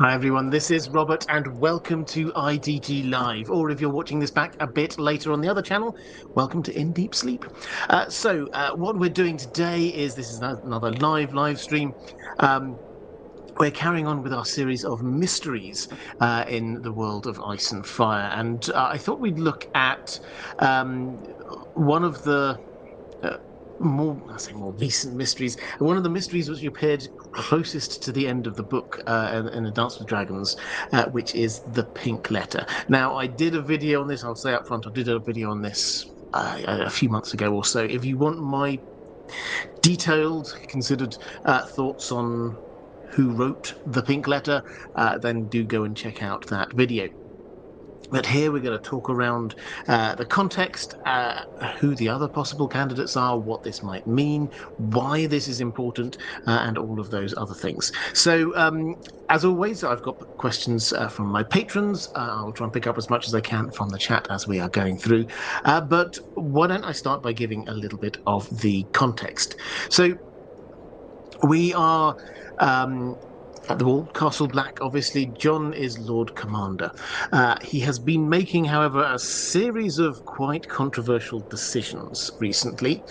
Hi everyone, this is Robert and welcome to IDG Live. Or if you're watching this back a bit later on the other channel, welcome to In Deep Sleep. What we're doing today is this is another live stream. Um, we're carrying on with our series of mysteries in the world of Ice and Fire, and I thought we'd look at um, one of the uh, more recent mysteries. One of the mysteries which appeared closest to the end of the book in A Dance with Dragons, which is the Pink Letter. Now, I did a video on this. I'll say up front, I did a video on this a few months ago or so. If you want my detailed, considered thoughts on who wrote the Pink Letter, then do go and check out that video. But here we're going to talk around the context, who the other possible candidates are, what this might mean, why this is important, and all of those other things. So, as always, I've got questions from my patrons. I'll try and pick up as much as I can from the chat as we are going through. But why don't I start by giving a little bit of the context? So, we are at the wall, Castle Black, obviously. John is Lord Commander. He has been making, however, a series of quite controversial decisions recently.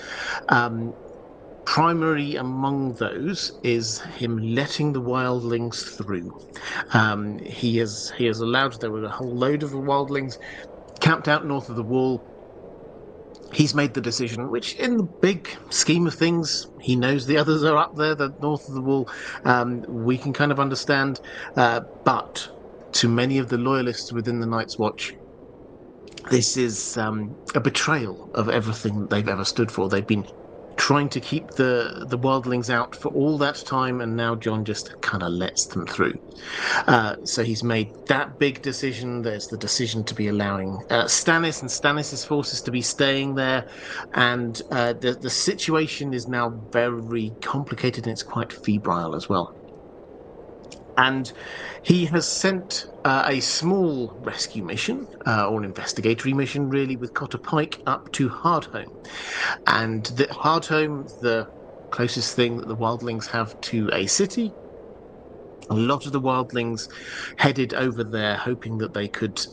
Primary among those is him letting the wildlings through. He has allowed, there were a whole load of the wildlings camped out north of the wall. He's made the decision, which in the big scheme of things, he knows the others are up there, the north of the wall. We can kind of understand. But to many of the loyalists within the Night's Watch, this is a betrayal of everything that they've ever stood for. They've been trying to keep the wildlings out for all that time, and now John just kind of lets them through. So he's made that big decision. There's the decision to be allowing Stannis and Stannis' forces to be staying there, and the situation is now very complicated and it's quite febrile as well. And he has sent a small rescue mission, or an investigatory mission, really, with Cotter Pike up to Hardhome. And Hardhome, the closest thing that the wildlings have to a city. A lot of the wildlings headed over there, hoping that they could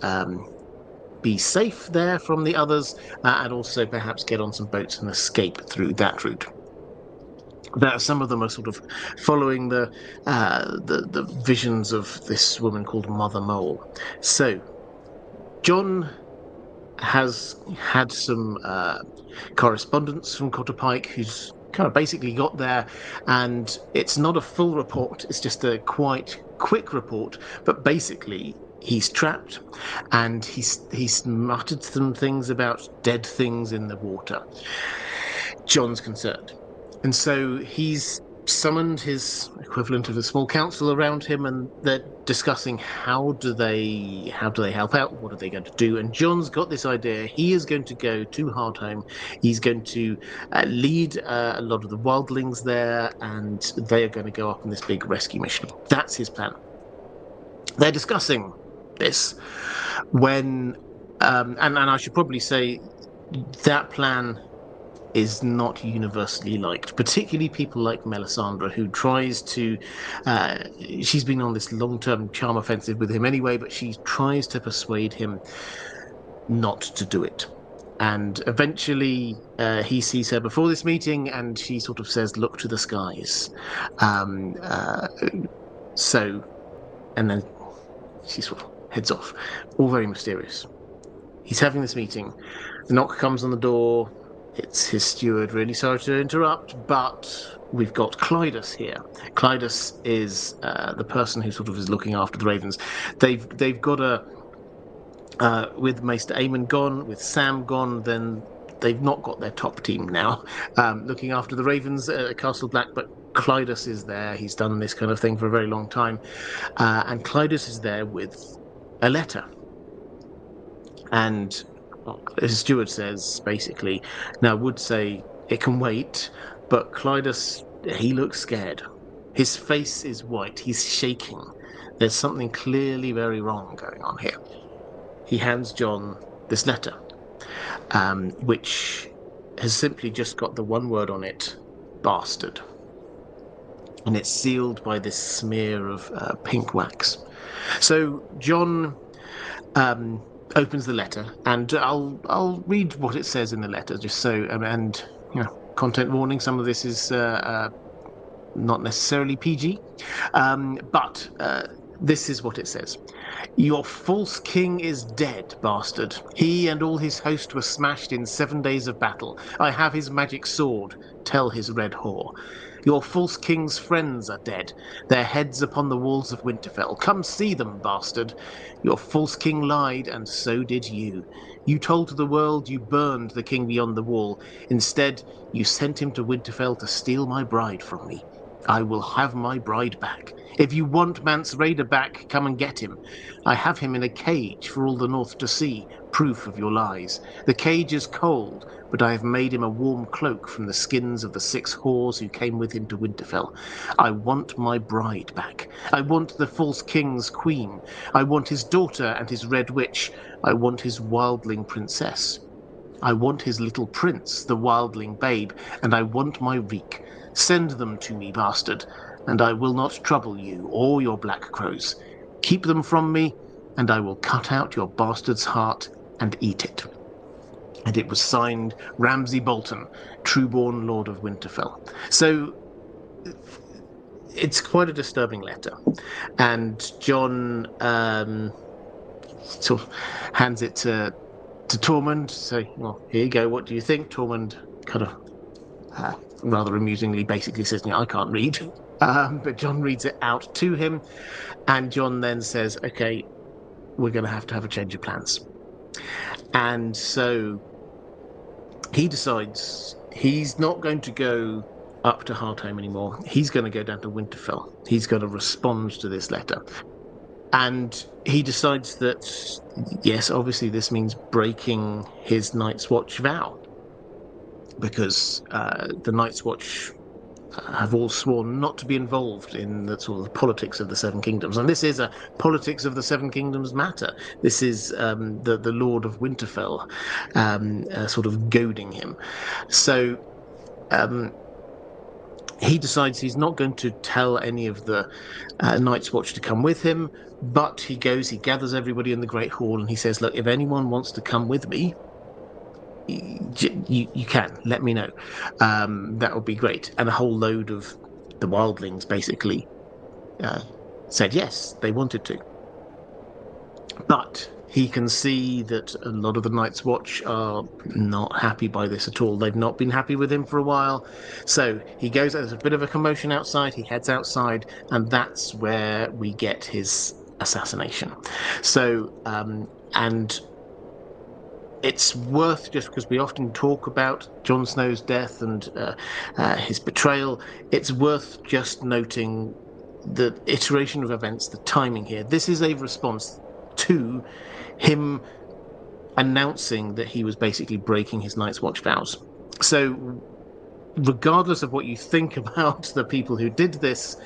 be safe there from the others, and also perhaps get on some boats and escape through that route. That some of them are sort of following the visions of this woman called Mother Mole. So John has had some correspondence from Cotter Pike, who's kind of basically got there, and it's not a full report, it's just a quite quick report, but basically he's trapped, and he's muttered some things about dead things in the water. John's concerned, and so he's summoned his equivalent of a small council around him, and they're discussing how do they help out, what are they going to do. And John's got this idea. He is going to go to Hardhome. He's going to lead a lot of the wildlings there, and they are going to go up on this big rescue mission. That's his plan. They're discussing this when and I should probably say that plan is not universally liked, particularly people like Melisandre, who tries to she's been on this long-term charm offensive with him anyway, but she tries to persuade him not to do it. And eventually he sees her before this meeting, and she sort of says, look to the skies. And then she sort of heads off, all very mysterious. He's having this meeting, the knock comes on the door. It's his steward. Really sorry to interrupt, but we've got Clydus here. Clydus is the person who sort of is looking after the Ravens. They've got a with Maester Aemon gone, with Sam gone, then they've not got their top team now looking after the Ravens at Castle Black, but Clydus is there. He's done this kind of thing for a very long time, and Clydus is there with a letter. And his steward says, basically, now would say it can wait, but Clydus, he looks scared. His face is white. He's shaking. There's something clearly very wrong going on here. He hands John this letter, which has simply just got the one word on it, bastard. and it's sealed by this smear of pink wax. So John opens the letter, and I'll read what it says in the letter, just so and content warning. Some of this is not necessarily PG, but this is what it says. Your false king is dead, bastard. He and all his host were smashed in 7 days of battle. I have his magic sword. Tell his red whore. Your false king's friends are dead, their heads upon the walls of Winterfell. Come see them, bastard. Your false king lied, and so did you. You told the world you burned the king beyond the wall. Instead, you sent him to Winterfell to steal my bride from me. I will have my bride back. If you want Mance Rayder back, come and get him. I have him in a cage for all the North to see, proof of your lies. The cage is cold, but I have made him a warm cloak from the skins of the 6 whores who came with him to Winterfell. I want my bride back. I want the false king's queen. I want his daughter and his red witch. I want his wildling princess. I want his little prince, the wildling babe, and I want my reek. Send them to me, bastard, and I will not trouble you or your black crows. Keep them from me, and I will cut out your bastard's heart and eat it. And it was signed Ramsay Bolton, Trueborn Lord of Winterfell. So it's quite a disturbing letter. And John sort of hands it to Tormund, say, well, here you go, what do you think? Tormund kind of rather amusingly basically says, I can't read. But John reads it out to him, and John then says, okay, we're going to have a change of plans. And so he decides he's not going to go up to Hardhome anymore. He's going to go down to Winterfell. He's going to respond to this letter. And he decides that, yes, obviously this means breaking his Night's Watch vow, because the Night's Watch have all sworn not to be involved in the sort of politics of the Seven Kingdoms. And this is a politics of the Seven Kingdoms matter. This is the Lord of Winterfell sort of goading him. So he decides he's not going to tell any of the Night's Watch to come with him, but he gathers everybody in the Great Hall, and he says, look, if anyone wants to come with me, you can let me know. That would be great. And a whole load of the wildlings basically said yes, they wanted to. But he can see that a lot of the Night's Watch are not happy by this at all. They've not been happy with him for a while. So he goes, there's a bit of a commotion outside, he heads outside, and that's where we get his assassination. So, and it's worth, just because we often talk about Jon Snow's death and his betrayal, it's worth just noting the iteration of events, the timing here. This is a response to him announcing that he was basically breaking his Night's Watch vows. So regardless of what you think about the people who did this,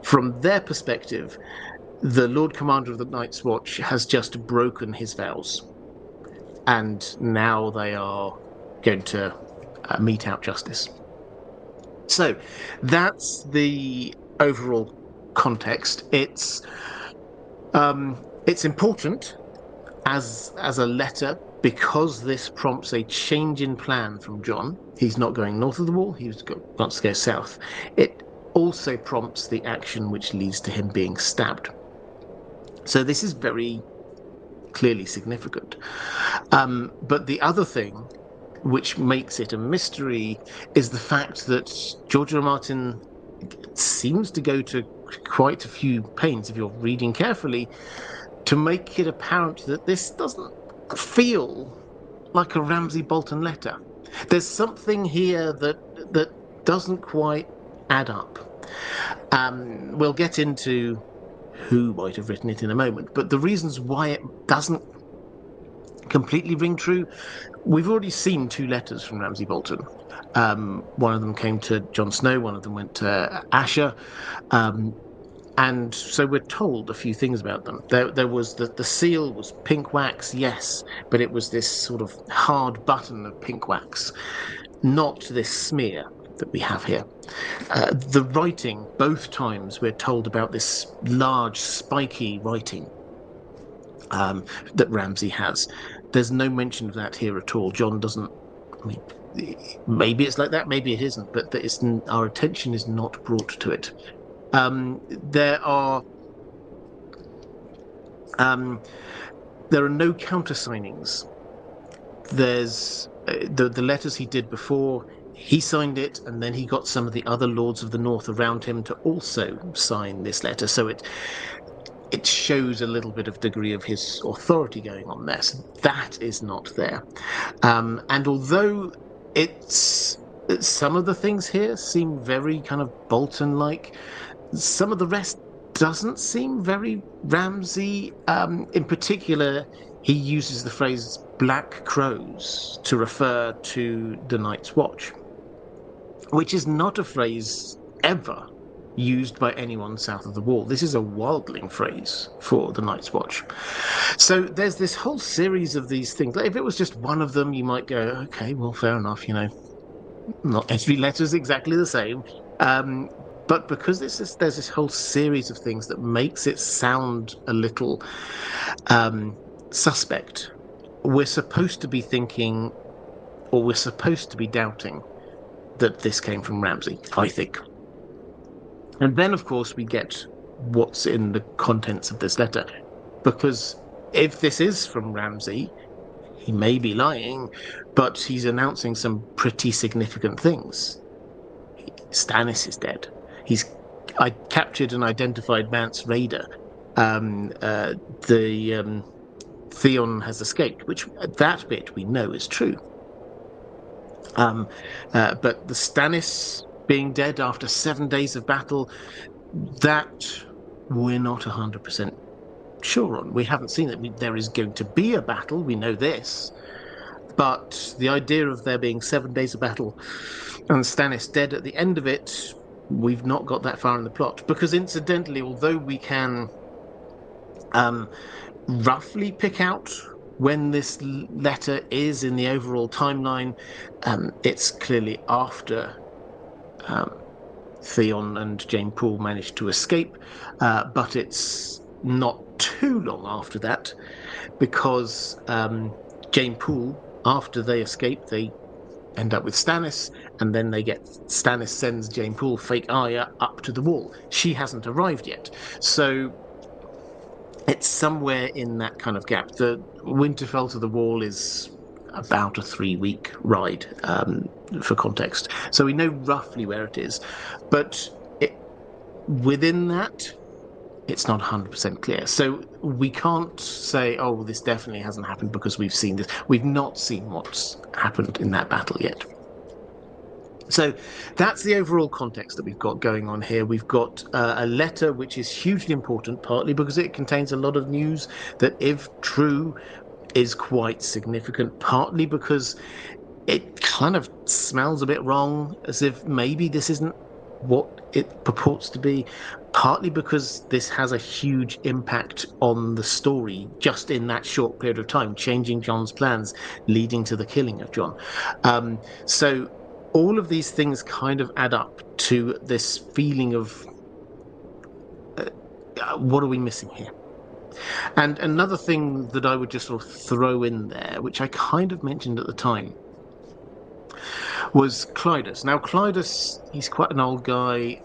from their perspective, the Lord Commander of the Night's Watch has just broken his vows. And now they are going to mete out justice. So that's the overall context. It's important as a letter, because this prompts a change in plan from Jon. He's not going north of the wall, he wants to go south. It also prompts the action which leads to him being stabbed. So this is very clearly significant. But the other thing which makes it a mystery is the fact that George R. R. Martin seems to go to quite a few pains, if you're reading carefully, to make it apparent that this doesn't feel like a Ramsay Bolton letter. There's something here that doesn't quite add up. We'll get into who might have written it in a moment, but the reasons why it doesn't completely ring true, we've already seen 2 letters from Ramsay Bolton. One of them came to Jon Snow, one of them went to Asher, and so we're told a few things about them. There was the seal was pink wax, yes, but it was this sort of hard button of pink wax, not this smear. that we have here. The writing, both times we're told about this large, spiky writing that Ramsay has. There's no mention of that here at all. John doesn't. I mean, maybe it's like that, maybe it isn't, but our attention is not brought to it. There are no countersignings. There's the letters he did before. He signed it, and then he got some of the other lords of the north around him to also sign this letter. So it shows a little bit of degree of his authority going on there. So that is not there. And although some of the things here seem very kind of Bolton-like, some of the rest doesn't seem very Ramsay. In particular, he uses the phrase black crows to refer to the Night's Watch, which is not a phrase ever used by anyone south of the Wall. This is a wildling phrase for the Night's Watch. So there's this whole series of these things. Like, if it was just one of them, you might go, okay, well, fair enough, not every letter's exactly the same. But because there's this whole series of things that makes it sound a little suspect, we're supposed to be thinking, or we're supposed to be doubting, that this came from Ramsay, I think. And then, of course, we get what's in the contents of this letter. Because if this is from Ramsay, he may be lying, but he's announcing some pretty significant things. Stannis is dead. I captured and identified Mance Raider. Theon has escaped, which that bit we know is true. But the Stannis being dead after 7 days of battle, that we're not 100% sure on. We haven't seen it. There is going to be a battle, we know this, but the idea of there being 7 days of battle and Stannis dead at the end of it, we've not got that far in the plot. Because incidentally, although we can roughly pick out when this letter is in the overall timeline, it's clearly after Theon and Jane Poole managed to escape, but it's not too long after that, because Jane Poole, after they escape, they end up with Stannis, and then Stannis sends Jane Poole, fake Arya, up to the Wall. She hasn't arrived yet, so it's somewhere in that kind of gap. The Winterfell to the Wall is about a 3-week ride, for context. So we know roughly where it is, but within that, it's not 100% clear. So we can't say, oh, this definitely hasn't happened because we've seen this. We've not seen what's happened in that battle yet. So that's the overall context that we've got going on here. We've got a letter which is hugely important, partly because it contains a lot of news that, if true, is quite significant, partly because it kind of smells a bit wrong, as if maybe this isn't what it purports to be, partly because this has a huge impact on the story just in that short period of time, changing Jon's plans, leading to the killing of Jon. So all of these things kind of add up to this feeling of what are we missing here? And another thing that I would just sort of throw in there, which I kind of mentioned at the time, was Clydas. Now, Clydas, he's quite an old guy.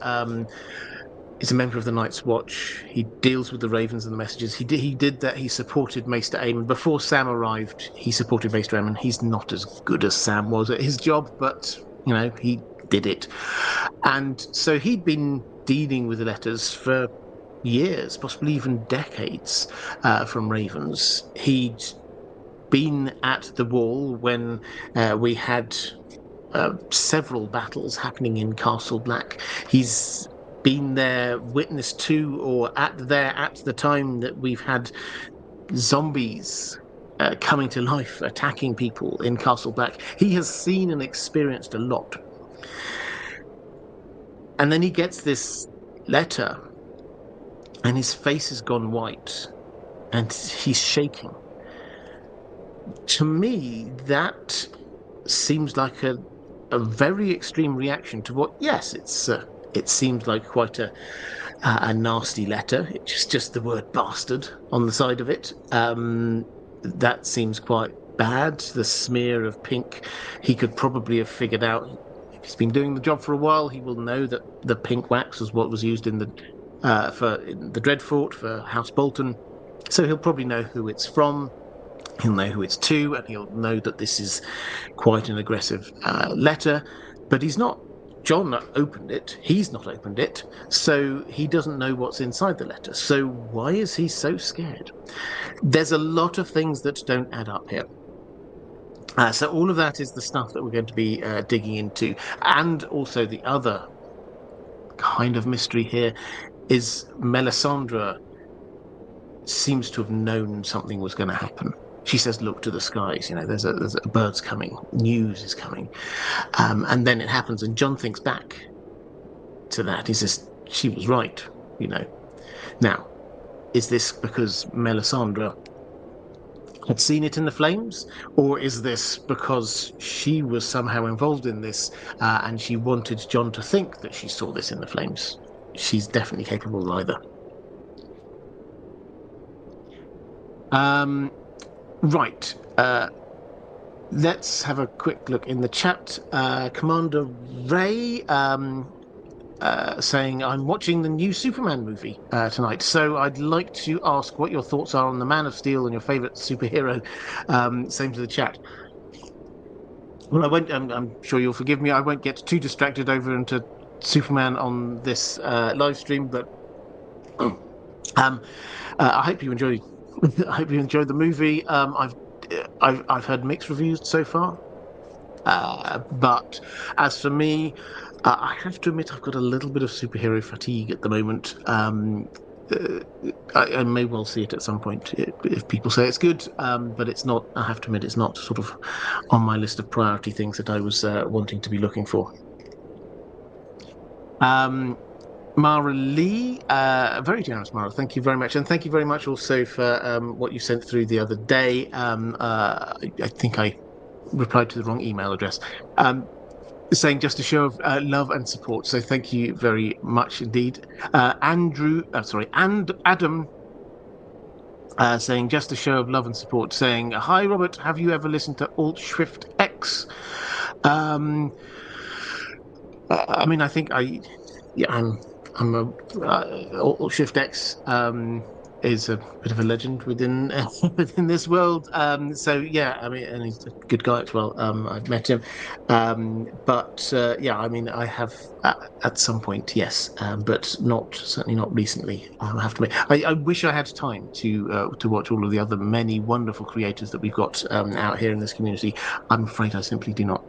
He's a member of the Night's Watch. He deals with the Ravens and the Messengers. He did that. He supported Maester Aemon. Before Sam arrived, he supported Maester Aemon. He's not as good as Sam was at his job, but, he did it. And so he'd been dealing with the letters for years, possibly even decades, from Ravens. He'd been at the Wall when we had several battles happening in Castle Black. He's been there, witness to, or at the time that we've had zombies coming to life, attacking people in Castle Black. He has seen and experienced a lot. And then he gets this letter, and his face has gone white, and he's shaking. To me, that seems like a a very extreme reaction to what, yes, it seems like quite a nasty letter. It's just the word bastard on the side of it. That seems quite bad. The smear of pink, he could probably have figured out. If he's been doing the job for a while, he will know that the pink wax was what was used in the Dreadfort for House Bolton. So he'll probably know who it's from. He'll know who it's to, and he'll know that this is quite an aggressive letter. But he's not. John opened it. He's not opened it, so he doesn't know what's inside the letter. So why is he so scared? There's a lot of things that don't add up here. So all of that is the stuff that we're going to be digging into, and also the other kind of mystery here is Melisandre seems to have known something was going to happen. She says, "Look to the skies. You know, there's a bird's coming. News is coming." And then it happens, and John thinks back to that. He says, "She was right." You know. Now, is this because Melisandre had seen it in the flames, or is this because she was somehow involved in this and she wanted John to think that she saw this in the flames? She's definitely capable of either. Right. Let's have a quick look in the chat. Commander Ray saying, "I'm watching the new Superman movie tonight, so I'd like to ask what your thoughts are on the Man of Steel and your favourite superhero." Same to the chat. Well, I won't. I'm sure you'll forgive me. I won't get too distracted over into Superman on this live stream, but I hope you enjoy. I hope you enjoyed the movie. I've heard mixed reviews so far, but as for me, I have to admit I've got a little bit of superhero fatigue at the moment. I may well see it at some point if people say it's good, but it's not. I have to admit it's not sort of on my list of priority things that I was wanting to be looking for. Mara Lee, very generous, Mara. Thank you very much, and thank you very much also for what you sent through the other day. I think I replied to the wrong email address, saying just a show of love and support. So thank you very much indeed. Adam, saying just a show of love and support. Saying, "Hi Robert, have you ever listened to Alt Shift X?" I mean, I think I'm a Alt Shift X is a bit of a legend within within this world. So yeah, I mean, and he's a good guy as well. I've met him, but yeah, I mean, I have at some point, yes, but certainly not recently. I have to admit, I wish I had time to watch all of the other many wonderful creators that we've got out here in this community. I'm afraid I simply do not.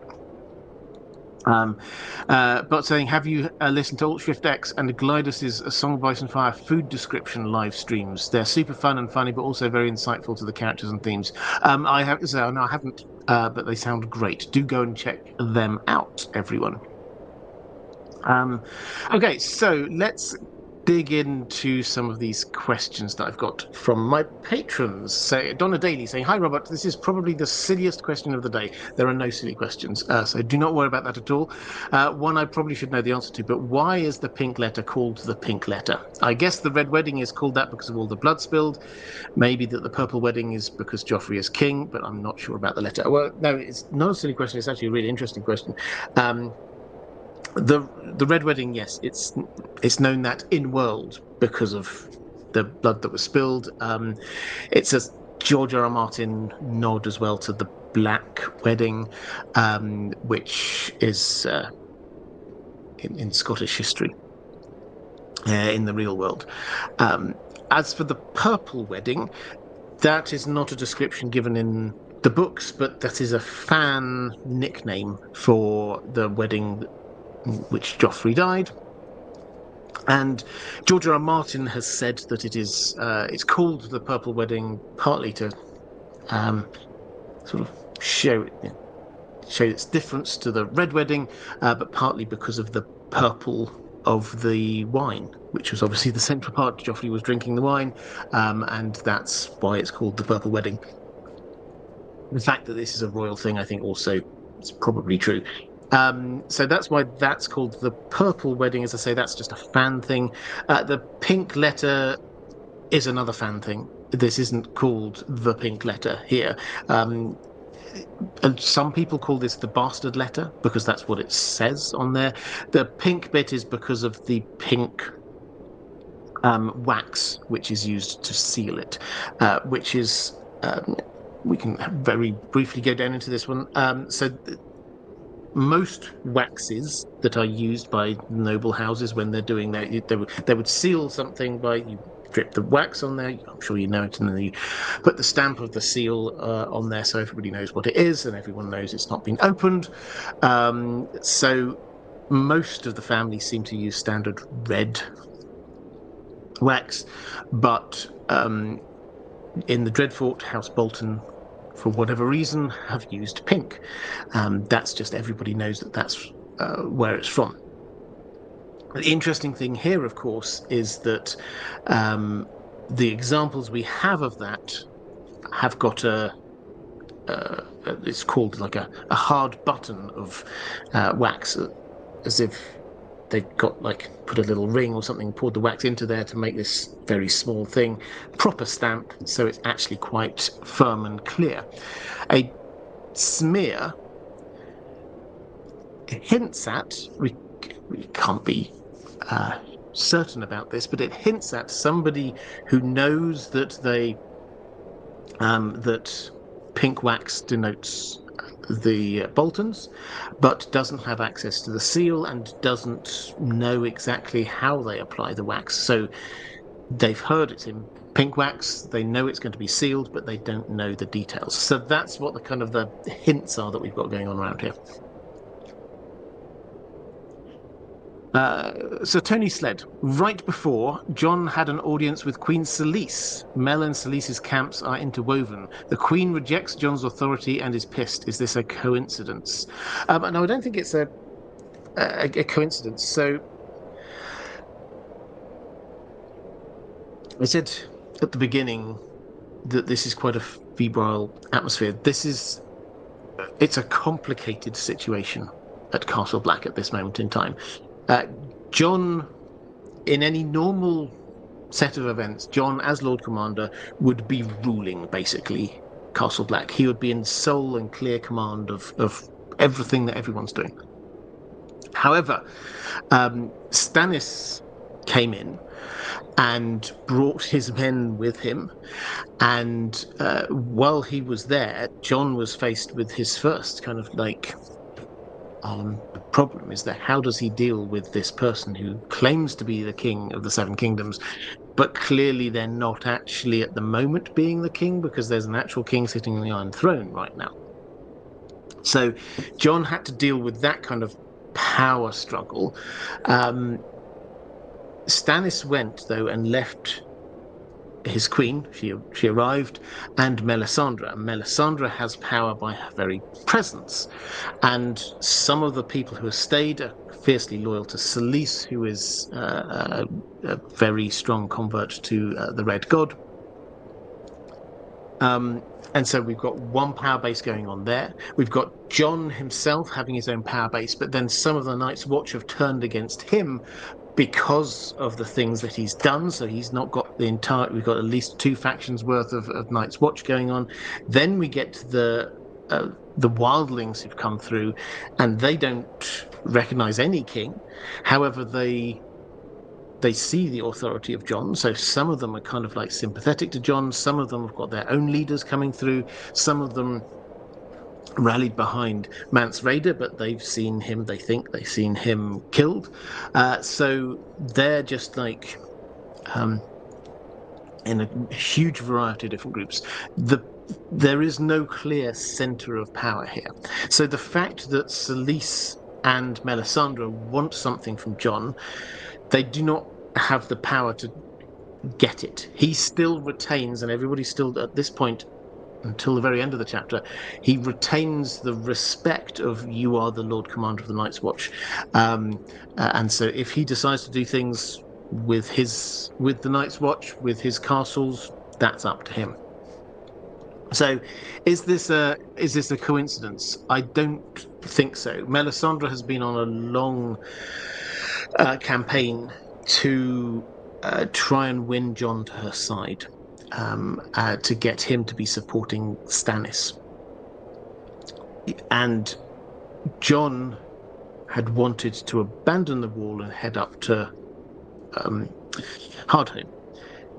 But saying, have you listened to Alt Shift X and Glidus's Song of Ice and Fire food description live streams? They're super fun and funny, but also very insightful to the characters and themes. I haven't, but they sound great. Do go and check them out, everyone. Okay, so let's dig into some of these questions that I've got from my patrons. So Donna Daly saying, "Hi Robert, this is probably the silliest question of the day. There are no silly questions, so do not worry about that at all. One I probably should know the answer to, but why is the pink letter called the pink letter? I guess the red wedding is called that because of all the blood spilled. Maybe that the purple wedding is because Joffrey is king, but I'm not sure about the letter." Well, no, it's not a silly question. It's actually a really interesting question. The red wedding, yes, it's known that in world because of the blood that was spilled. It's a George R. R. Martin nod as well to the black wedding, which is in Scottish history in the real world. As for the purple wedding, that is not a description given in the books, but that is a fan nickname for the wedding which Joffrey died. And George R. R. Martin has said that it's called the Purple Wedding partly to sort of show its difference to the Red Wedding, but partly because of the purple of the wine, which was obviously the central part. Joffrey was drinking the wine, and that's why it's called the Purple Wedding. The fact that this is a royal thing, I think, also is probably true. So that's why that's called the purple wedding. As I say, that's just a fan thing. The pink letter is another fan thing. This isn't called the pink letter here. Um, and some people call this the bastard letter because that's what it says on there. The pink bit is because of the pink wax which is used to seal it, which is we can very briefly go down into this one. Most waxes that are used by noble houses when they're doing that, they would seal something by you drip the wax on there. I'm sure you know it, and then you put the stamp of the seal on there, so everybody knows what it is, and everyone knows it's not been opened. So most of the families seem to use standard red wax, but in the Dreadfort, House Bolton, for whatever reason, have used pink. That's just everybody knows that that's where it's from. The interesting thing here, of course, is that the examples we have of that have got it's called like a hard button of wax, as if they've got put a little ring or something, poured the wax into there to make this very small thing, proper stamp, so it's actually quite firm and clear. A smear hints at, we can't be certain about this, but it hints at somebody who knows that that pink wax denotes the Boltons, but doesn't have access to the seal and doesn't know exactly how they apply the wax. So they've heard it's in pink wax, they know it's going to be sealed, but they don't know the details. So that's what the hints are that we've got going on around here. So Tony Sled, right before, John had an audience with Queen Selyse. Mel and Selyse's camps are interwoven. The Queen rejects John's authority and is pissed. Is this a coincidence? No, I don't think it's a coincidence. So I said at the beginning that this is quite a febrile atmosphere. It's a complicated situation at Castle Black at this moment in time. John, in any normal set of events, John, as Lord Commander, would be ruling, basically, Castle Black. He would be in sole and clear command of everything that everyone's doing. However, Stannis came in and brought his men with him, and while he was there, John was faced with his first problem, is that how does he deal with this person who claims to be the king of the Seven Kingdoms, but clearly they're not actually at the moment being the king, because there's an actual king sitting on the Iron Throne right now. So John had to deal with that kind of power struggle. Stannis went, though, and left his queen. She arrived, and Melisandre. Melisandre has power by her very presence, and some of the people who have stayed are fiercely loyal to Selyse, who is a very strong convert to the Red God. And so we've got one power base going on there. We've got John himself having his own power base, but then some of the Night's Watch have turned against him because of the things that he's done. So he's not got we've got at least two factions worth of Night's Watch going on. Then we get to the wildlings who've come through, and they don't recognize any king. However, they see the authority of John, so some of them are kind of sympathetic to John, some of them have got their own leaders coming through, some of them rallied behind Mance Rayder, but they think they've seen him killed. So they're just in a huge variety of different groups. There is no clear center of power here. So the fact that Selyse and Melisandre want something from John, they do not have the power to get it. He still retains, and everybody still, at this point, until the very end of the chapter, he retains the respect of, you are the Lord Commander of the Night's Watch. And so if he decides to do things with the Night's Watch, with his castles, that's up to him. So, is this a coincidence? I don't think so. Melisandre has been on a long campaign to try and win Jon to her side, to get him to be supporting Stannis, and Jon had wanted to abandon the wall and head up to um, Hardhome.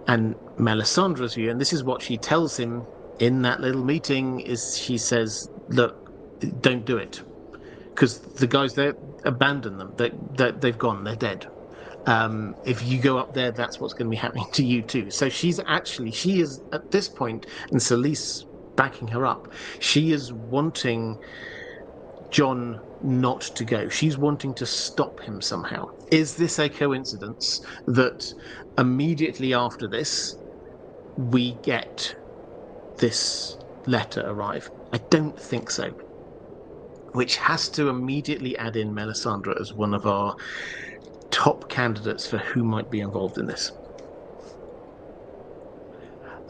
And Melisandre's view, and this is what she tells him in that little meeting, is she says, "Look, don't do it, because the guys there, abandon them. They've gone. They're dead. If you go up there, that's what's going to be happening to you too." So she is at this point, and Selyse backing her up. She is wanting Jon not to go. She's wanting to stop him somehow. Is this a coincidence that immediately after this, we get this letter arrive? I don't think so. Which has to immediately add in Melisandre as one of our top candidates for who might be involved in this.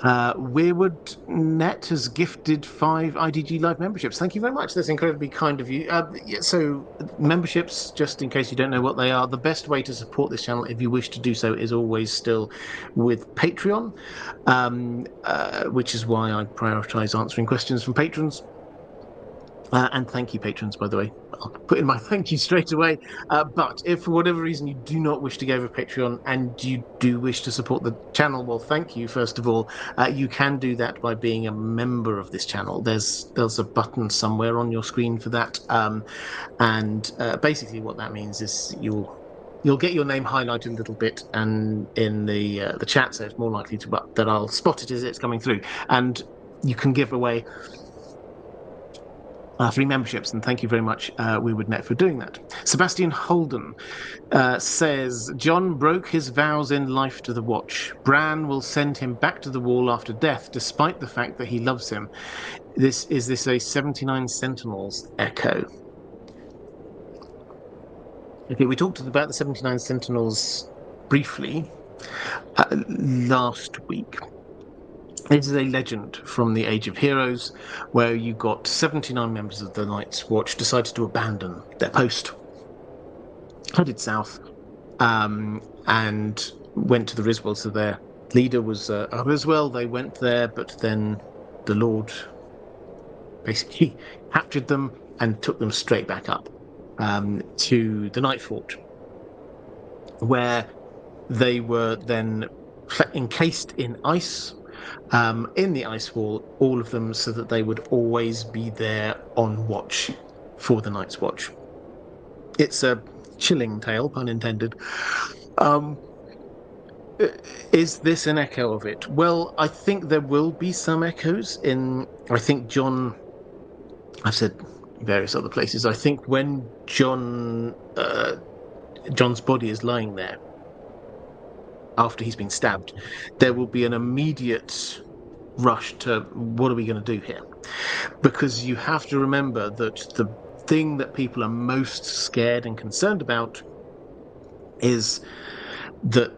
Weirwood Net has gifted 5 IDG Live memberships. Thank you very much. That's incredibly kind of you. So, memberships, just in case you don't know what they are, the best way to support this channel, if you wish to do so, is always still with Patreon, which is why I prioritize answering questions from patrons. And thank you, patrons, by the way. I'll put in my thank you straight away. But if for whatever reason you do not wish to go over Patreon and you do wish to support the channel, well, thank you, first of all. You can do that by being a member of this channel. There's a button somewhere on your screen for that. And basically what that means is you'll get your name highlighted a little bit and in the chat, so it's more likely that I'll spot it as it's coming through. And you can give away 3 memberships, and thank you very much, WeWoodNet, for doing that. Sebastian Holden says, Jon broke his vows in life to the Watch. Bran will send him back to the Wall after death, despite the fact that he loves him. Is this a 79 Sentinels echo? Okay, we talked about the 79 Sentinels briefly last week. This is a legend from the Age of Heroes, where you got 79 members of the Night's Watch decided to abandon their post, headed south, and went to the Riswell. So their leader was Riswell. They went there, but then the Lord basically captured them and took them straight back up to the Night Fort, where they were then encased in ice. In the ice wall, all of them, so that they would always be there on watch for the Night's Watch. It's a chilling tale, pun intended. Is this an echo of it? Well, I think there will be some echoes I think Jon, I've said various other places, I think when Jon's body is lying there, after he's been stabbed, there will be an immediate rush to what are we going to do here? Because you have to remember that the thing that people are most scared and concerned about is that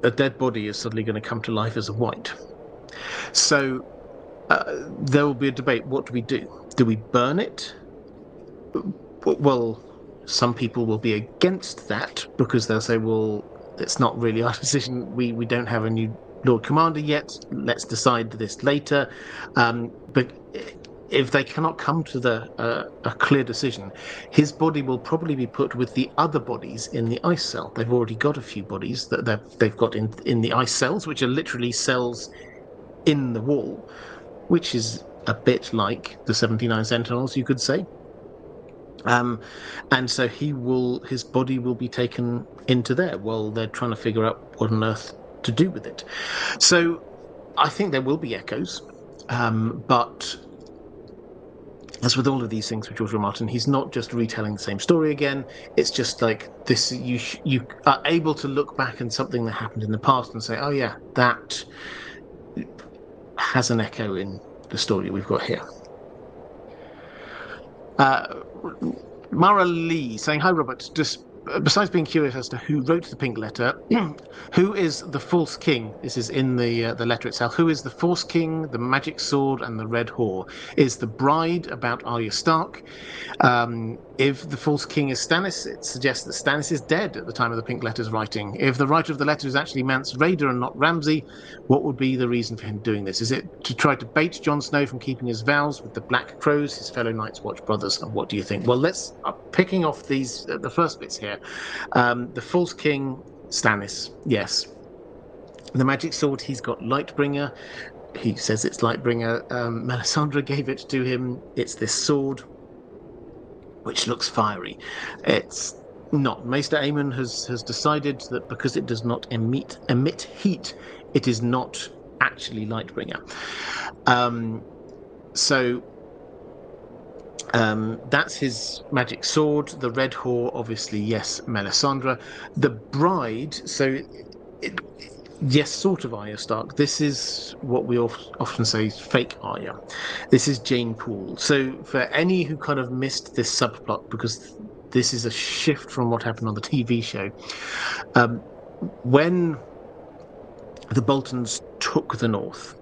a dead body is suddenly going to come to life as a white. So there will be a debate. What do we do? Do we burn it? Well, some people will be against that because they'll say, well, it's not really our decision. We don't have a new Lord Commander yet. Let's decide this later. But if they cannot come to a clear decision, his body will probably be put with the other bodies in the ice cell. They've already got a few bodies that they've got in the ice cells, which are literally cells in the wall, which is a bit like the 79 Sentinels, you could say. And so his body will be taken into there while they're trying to figure out what on earth to do with it. So I think there will be echoes, but as with all of these things with George R. R. Martin, he's not just retelling the same story again. It's just like this: you are able to look back at something that happened in the past and say, "Oh yeah, that has an echo in the story we've got here." Mara Lee saying, "Hi Robert, besides being curious as to who wrote the pink letter, who is the false king? This is in the letter itself. Who is the false king, the magic sword, and the red whore? Is the bride about Arya Stark? If the false king is Stannis, it suggests that Stannis is dead at the time of the pink letter's writing. If the writer of the letter is actually Mance Rayder and not Ramsay, what would be the reason for him doing this? Is it to try to bait Jon Snow from keeping his vows with the Black Crows, his fellow Night's Watch brothers? And what do you think? Well, let's picking off these the first bits here. The false king, Stannis, yes. The magic sword, he's got Lightbringer. He says it's Lightbringer. Melisandre gave it to him. It's this sword, which looks fiery. It's not. Maester Aemon has decided that because it does not emit heat, it is not actually Lightbringer. So that's his magic sword. The red whore, obviously, yes, Melisandre. The bride, so yes, sort of Arya Stark. This is what we often say is fake Arya. This is Jane Poole. So for any who kind of missed this subplot, because this is a shift from what happened on the TV show, when the Boltons took the North,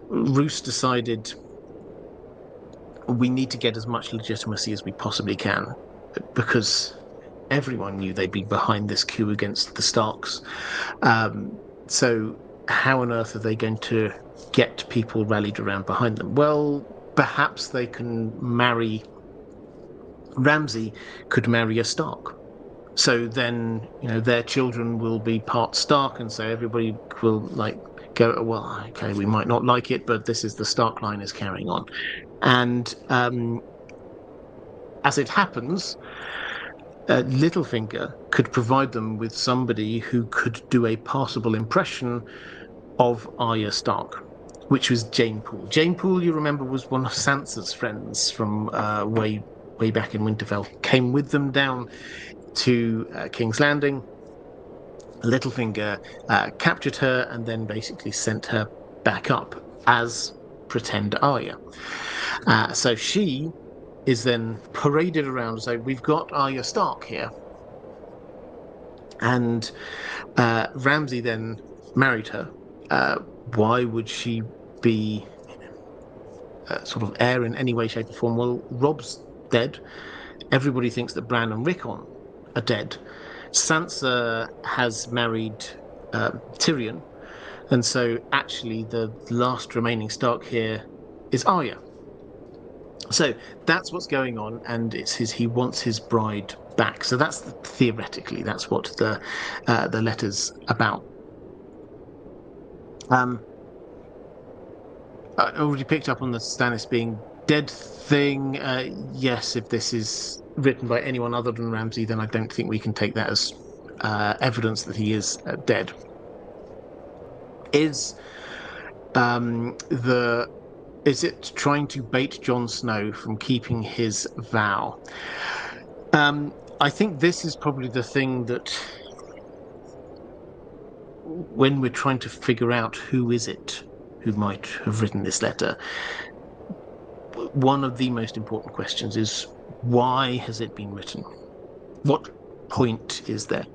Roose decided we need to get as much legitimacy as we possibly can, because everyone knew they'd be behind this coup against the Starks. So how on earth are they going to get people rallied around behind them? Well, perhaps they can Ramsay could marry a Stark. So then, their children will be part Stark, and so everybody will go, well, okay, we might not like it, but this is the Stark line is carrying on. And as it happens, Littlefinger could provide them with somebody who could do a passable impression of Arya Stark, which was Jane Poole. Jane Poole, you remember, was one of Sansa's friends from way back in Winterfell. Came with them down to King's Landing. Littlefinger captured her and then basically sent her back up as pretend Arya. So she is then paraded around and say, we've got Arya Stark here. And Ramsay then married her. Why would she be sort of heir in any way, shape or form? Well, Robb's dead. Everybody thinks that Bran and Rickon are dead. Sansa has married Tyrion. And so actually the last remaining Stark here is Arya. So that's what's going on, and he wants his bride back. So that's theoretically that's what the letter's about. I already picked up on the Stannis being dead thing. Yes, if this is written by anyone other than Ramsay, then I don't think we can take that as evidence that he is dead. Is it trying to bait Jon Snow from keeping his vow? I think this is probably the thing that, when we're trying to figure out who is it who might have written this letter, one of the most important questions is, why has it been written? What point is there?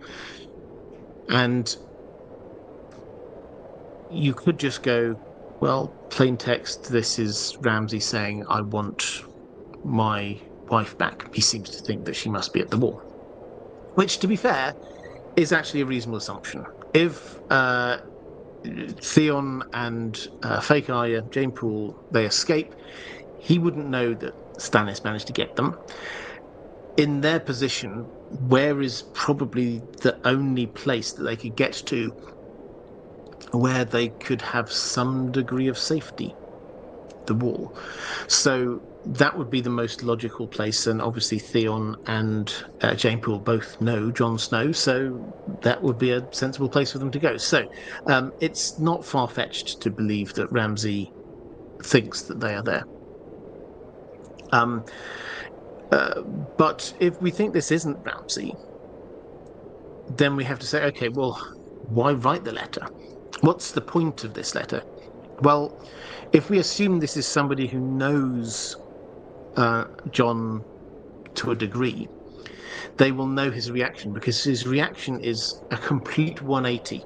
And you could just go, well, plain text, this is Ramsay saying, I want my wife back. He seems to think that she must be at the war. Which, to be fair, is actually a reasonable assumption. If Theon and fake Arya, Jane Poole, they escape, he wouldn't know that Stannis managed to get them. In their position, where is probably the only place that they could get to where they could have some degree of safety? The wall. So that would be the most logical place, and obviously Theon and Jane Poole both know Jon Snow, so that would be a sensible place for them to go. So it's not far-fetched to believe that Ramsay thinks that they are there. But if we think this isn't Ramsay, then we have to say, okay, well, why write the letter? What's the point of this letter? Well, if we assume this is somebody who knows Jon to a degree, they will know his reaction, because his reaction is a complete 180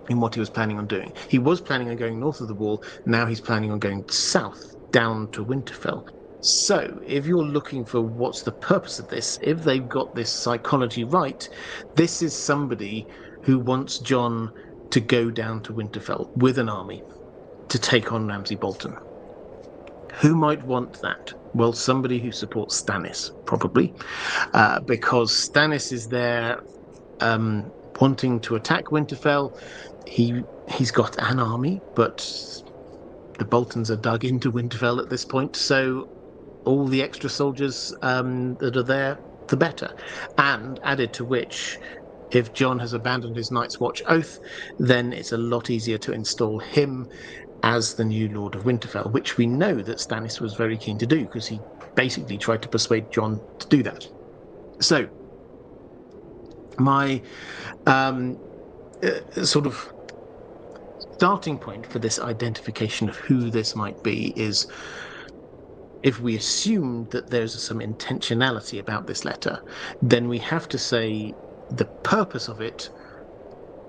in what he was planning on doing. He was planning on going north of the wall. Now he's planning on going south, down to Winterfell. So, if you're looking for what's the purpose of this, if they've got this psychology right, this is somebody who wants Jon to go down to Winterfell with an army to take on Ramsay Bolton. Who might want that? Well, somebody who supports Stannis, probably, because Stannis is there wanting to attack Winterfell. He's got an army, but the Boltons are dug into Winterfell at this point, so all the extra soldiers that are there, the better. And added to which, if Jon has abandoned his Night's Watch oath, then it's a lot easier to install him as the new Lord of Winterfell, which we know that Stannis was very keen to do, because he basically tried to persuade Jon to do that. So, my sort of starting point for this identification of who this might be is, if we assume that there's some intentionality about this letter, then we have to say the purpose of it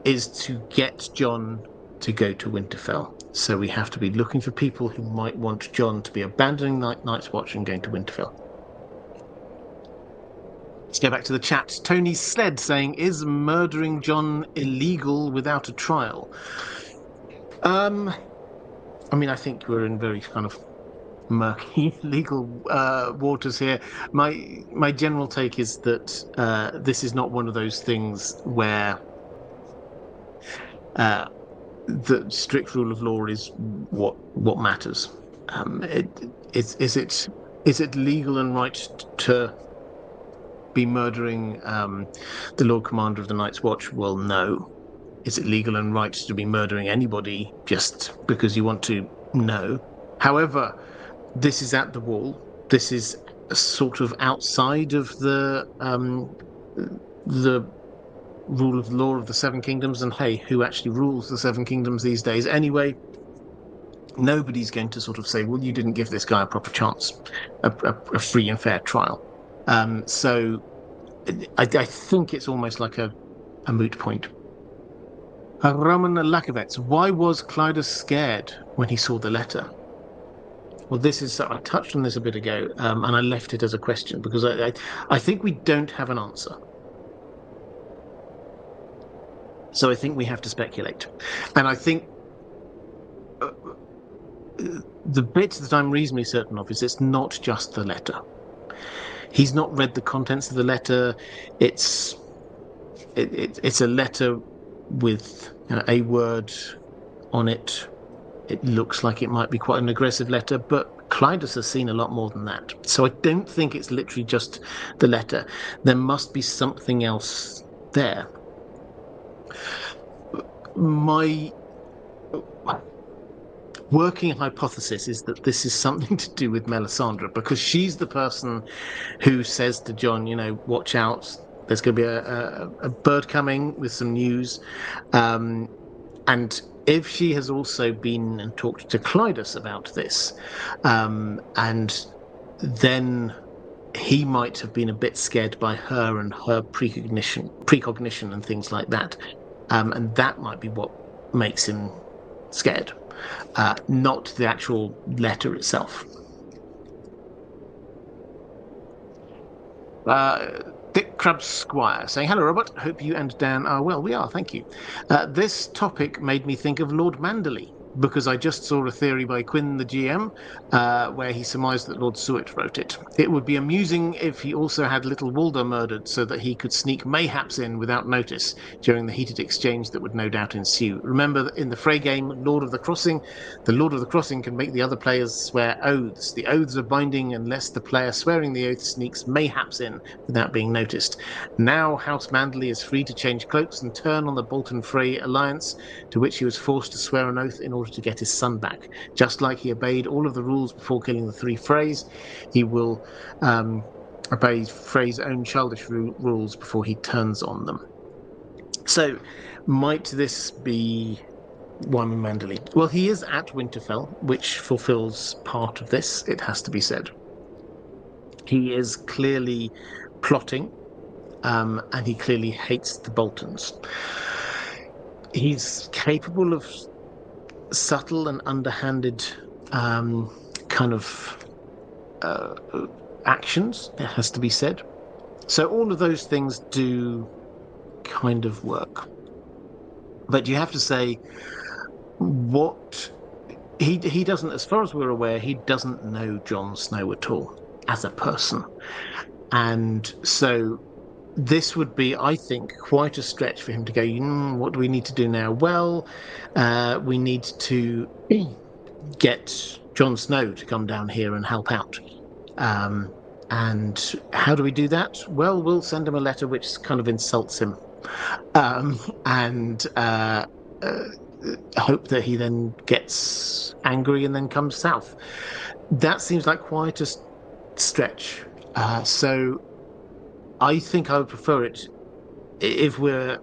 is to get Jon to go to Winterfell. So we have to be looking for people who might want Jon to be abandoning Night's Watch and going to Winterfell. Let's go back to the chat. Tony Sled saying, is murdering Jon illegal without a trial? I mean, I think we're in very kind of murky legal waters here. My general take is that this is not one of those things where the strict rule of law is what matters. Is it legal and right to be murdering the Lord Commander of the Night's Watch? Well, no. Is it legal and right to be murdering anybody just because you want to? No. However, this is at the wall. This is sort of outside of the rule of law of the Seven Kingdoms. And hey, who actually rules the Seven Kingdoms these days anyway? Nobody's going to sort of say, well, you didn't give this guy a proper chance, a free and fair trial. So I think it's almost like a moot point. Roman Lakovets, why was Clydas scared when he saw the letter? Well, I touched on this a bit ago, and I left it as a question because I think we don't have an answer. So I think we have to speculate. And I think the bit that I'm reasonably certain of is it's not just the letter. He's not read the contents of the letter. It's a letter with a word on it. It looks like it might be quite an aggressive letter, but Clydas has seen a lot more than that. So I don't think it's literally just the letter. There must be something else there. My working hypothesis is that this is something to do with Melisandre, because she's the person who says to Jon, watch out, there's going to be a bird coming with some news. And if she has also been and talked to Clydas about this, and then he might have been a bit scared by her and her precognition and things like that. And that might be what makes him scared, not the actual letter itself. Dick Crab Squire saying, hello, Robert. Hope you and Dan are well. We are, thank you. This topic made me think of Lord Manderley, because I just saw a theory by Quinn, the GM, where he surmised that Lord Suet wrote it. It would be amusing if he also had little Walder murdered so that he could sneak mayhaps in without notice during the heated exchange that would no doubt ensue. Remember that in the Frey game, the Lord of the Crossing can make the other players swear oaths. The oaths are binding unless the player swearing the oath sneaks mayhaps in without being noticed. Now House Manderley is free to change cloaks and turn on the Bolton Frey alliance, to which he was forced to swear an oath in order to get his son back. Just like he obeyed all of the rules before killing the 3 Freys, he will obey Frey's own childish rules before he turns on them. So, might this be Wyman Manderley? Well, he is at Winterfell, which fulfills part of this, it has to be said. He is clearly plotting, and he clearly hates the Boltons. He's capable of subtle and underhanded kind of uh, actions, it has to be said. So all of those things do kind of work. But you have to say what he doesn't, as far as we're aware, he doesn't know Jon Snow at all as a person. And so this would be, I think, quite a stretch for him to go, what do we need to do now? Well, we need to get Jon Snow to come down here and help out. And how do we do that? Well, we'll send him a letter which kind of insults him, and hope that he then gets angry and then comes south. That seems like quite a stretch. So I think I would prefer it if we're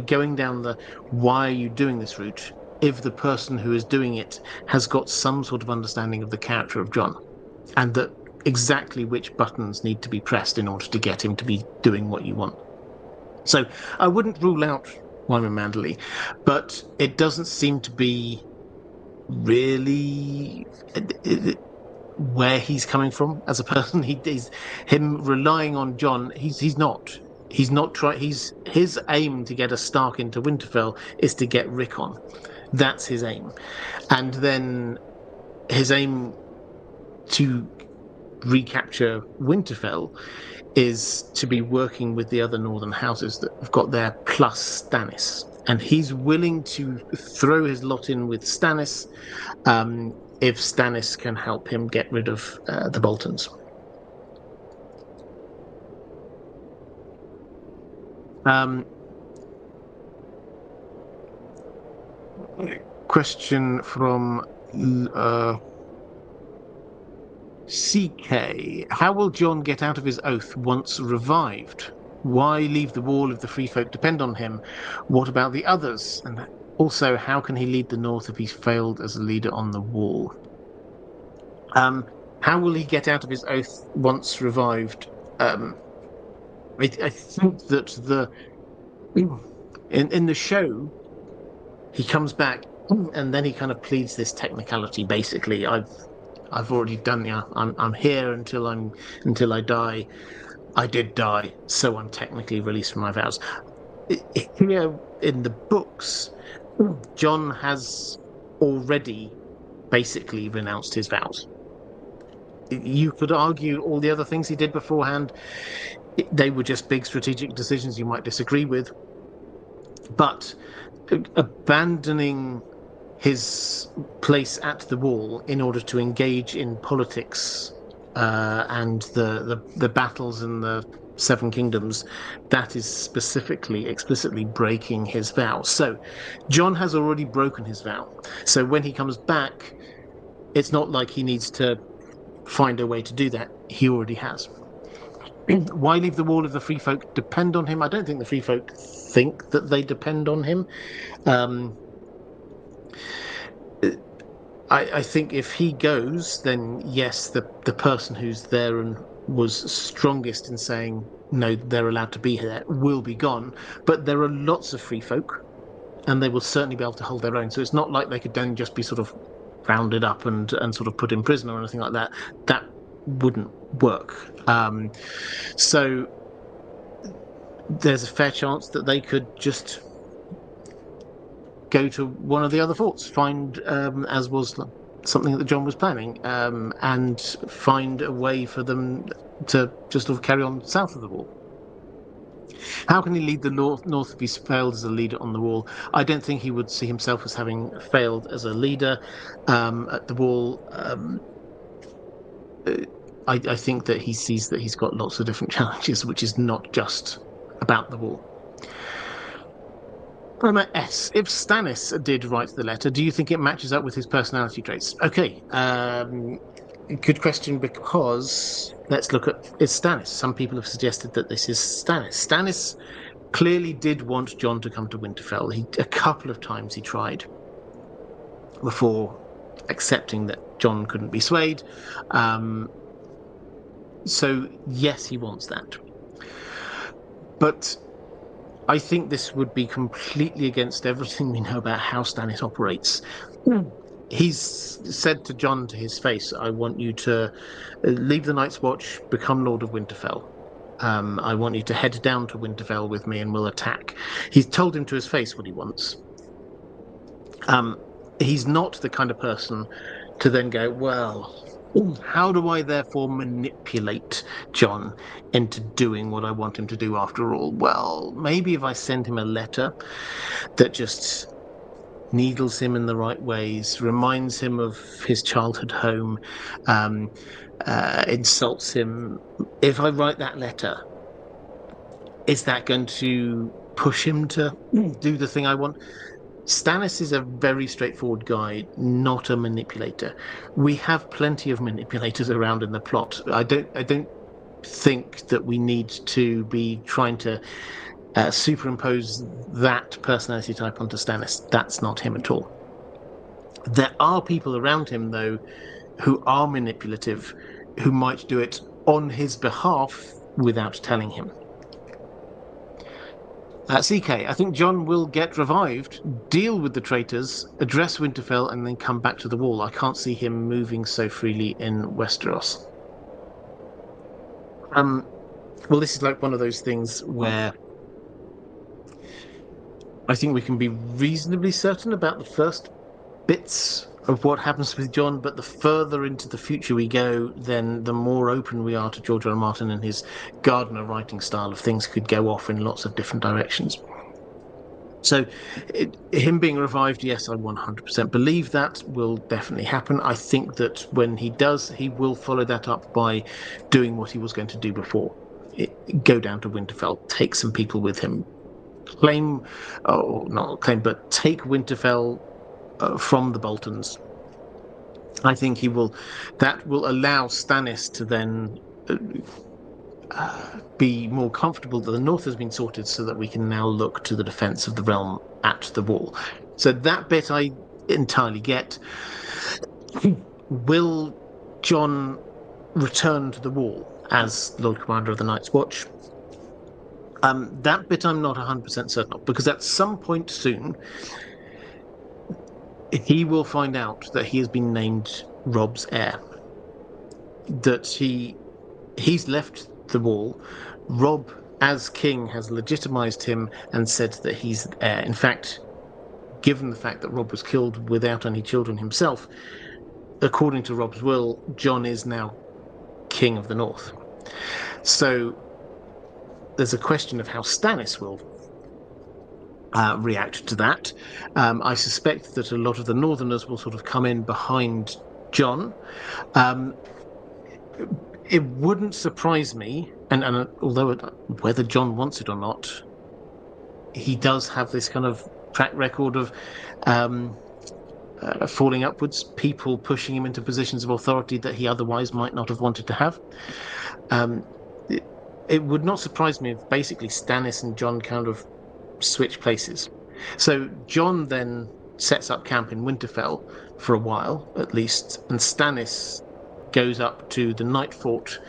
going down the why are you doing this route, if the person who is doing it has got some sort of understanding of the character of Jon, and that exactly which buttons need to be pressed in order to get him to be doing what you want. So I wouldn't rule out Wyman Manderley, but it doesn't seem to be really where he's coming from as a person. He's him relying on Jon. He's not. He's not trying. His aim to get a Stark into Winterfell is to get Rickon. That's his aim, and then his aim to recapture Winterfell is to be working with the other northern houses that have got there, plus Stannis. And he's willing to throw his lot in with Stannis if Stannis can help him get rid of the Boltons. Question from CK. How will Jon get out of his oath once revived? Why leave the wall if the free folk depend on him? What about the others? And also, how can he lead the North if he's failed as a leader on the wall? How will he get out of his oath once revived? I think that in the show, he comes back and then he kind of pleads this technicality. Basically, I've already done. I'm here until I die. I did die, so I'm technically released from my vows. Here in the books, Jon has already basically renounced his vows. You could argue all the other things he did beforehand, they were just big strategic decisions you might disagree with. But abandoning his place at the wall in order to engage in politics and the battles in the Seven Kingdoms, that is explicitly breaking his vow. So Jon has already broken his vow. So when he comes back, it's not like he needs to find a way to do that. He already has. Why leave the wall if the free folk depend on him? I don't think the free folk think that they depend on him. I think if he goes, then yes, the person who's there and was strongest in saying no, they're allowed to be here, will be gone. But there are lots of free folk, and they will certainly be able to hold their own. So it's not like they could then just be sort of rounded up and sort of put in prison or anything like that. That wouldn't work. So there's a fair chance that they could just go to one of the other forts, find, as was something that Jon was planning, and find a way for them to just sort of carry on south of the wall. How can he lead the North if he's failed as a leader on the wall? I don't think he would see himself as having failed as a leader at the wall. I think that he sees that he's got lots of different challenges, which is not just about the wall. S. If Stannis did write the letter, do you think it matches up with his personality traits? Okay. Good question, because let's look at it's Stannis. Some people have suggested that this is Stannis. Stannis clearly did want Jon to come to Winterfell. A couple of times he tried before accepting that Jon couldn't be swayed. So yes, he wants that. But I think this would be completely against everything we know about how Stannis operates. He's said to Jon to his face, I want you to leave the Night's Watch, become Lord of Winterfell. I want you to head down to Winterfell with me and we'll attack. He's told him to his face what he wants. He's not the kind of person to then go, well, how do I therefore manipulate Jon into doing what I want him to do after all? Well, maybe if I send him a letter that just needles him in the right ways, reminds him of his childhood home, insults him. If I write that letter, is that going to push him to do the thing I want? Stannis is a very straightforward guy, not a manipulator. We have plenty of manipulators around in the plot. I don't think that we need to be trying to superimpose that personality type onto Stannis. That's not him at all. There are people around him, though, who are manipulative, who might do it on his behalf without telling him. CK, I think Jon will get revived, deal with the traitors, address Winterfell, and then come back to the Wall. I can't see him moving so freely in Westeros. Well, this is like one of those things where I think we can be reasonably certain about the first bits of what happens with Jon, but the further into the future we go, then the more open we are to George R. R. Martin and his Gardner writing style of things could go off in lots of different directions. So him being revived, yes, I 100% believe that will definitely happen. I think that when he does, he will follow that up by doing what he was going to do before. Go down to Winterfell, take some people with him, not claim, but take Winterfell from the Boltons. I think that will allow Stannis to then be more comfortable that the North has been sorted so that we can now look to the defense of the realm at the Wall. So that bit I entirely get. Will Jon return to the Wall as Lord Commander of the Night's Watch? That bit I'm not 100% certain of, because at some point soon he will find out that he has been named Robb's heir. That he's left the Wall. Robb, as king, has legitimized him and said that he's the heir. In fact, given the fact that Robb was killed without any children himself, according to Robb's will, Jon is now king of the North. So there's a question of how Stannis will react to that. I suspect that a lot of the Northerners will sort of come in behind Jon. It wouldn't surprise me, and although whether Jon wants it or not, he does have this kind of track record of falling upwards, people pushing him into positions of authority that he otherwise might not have wanted to have. It would not surprise me if basically Stannis and Jon kind of switch places. So Jon then sets up camp in Winterfell for a while, at least, and Stannis goes up to the Night Fort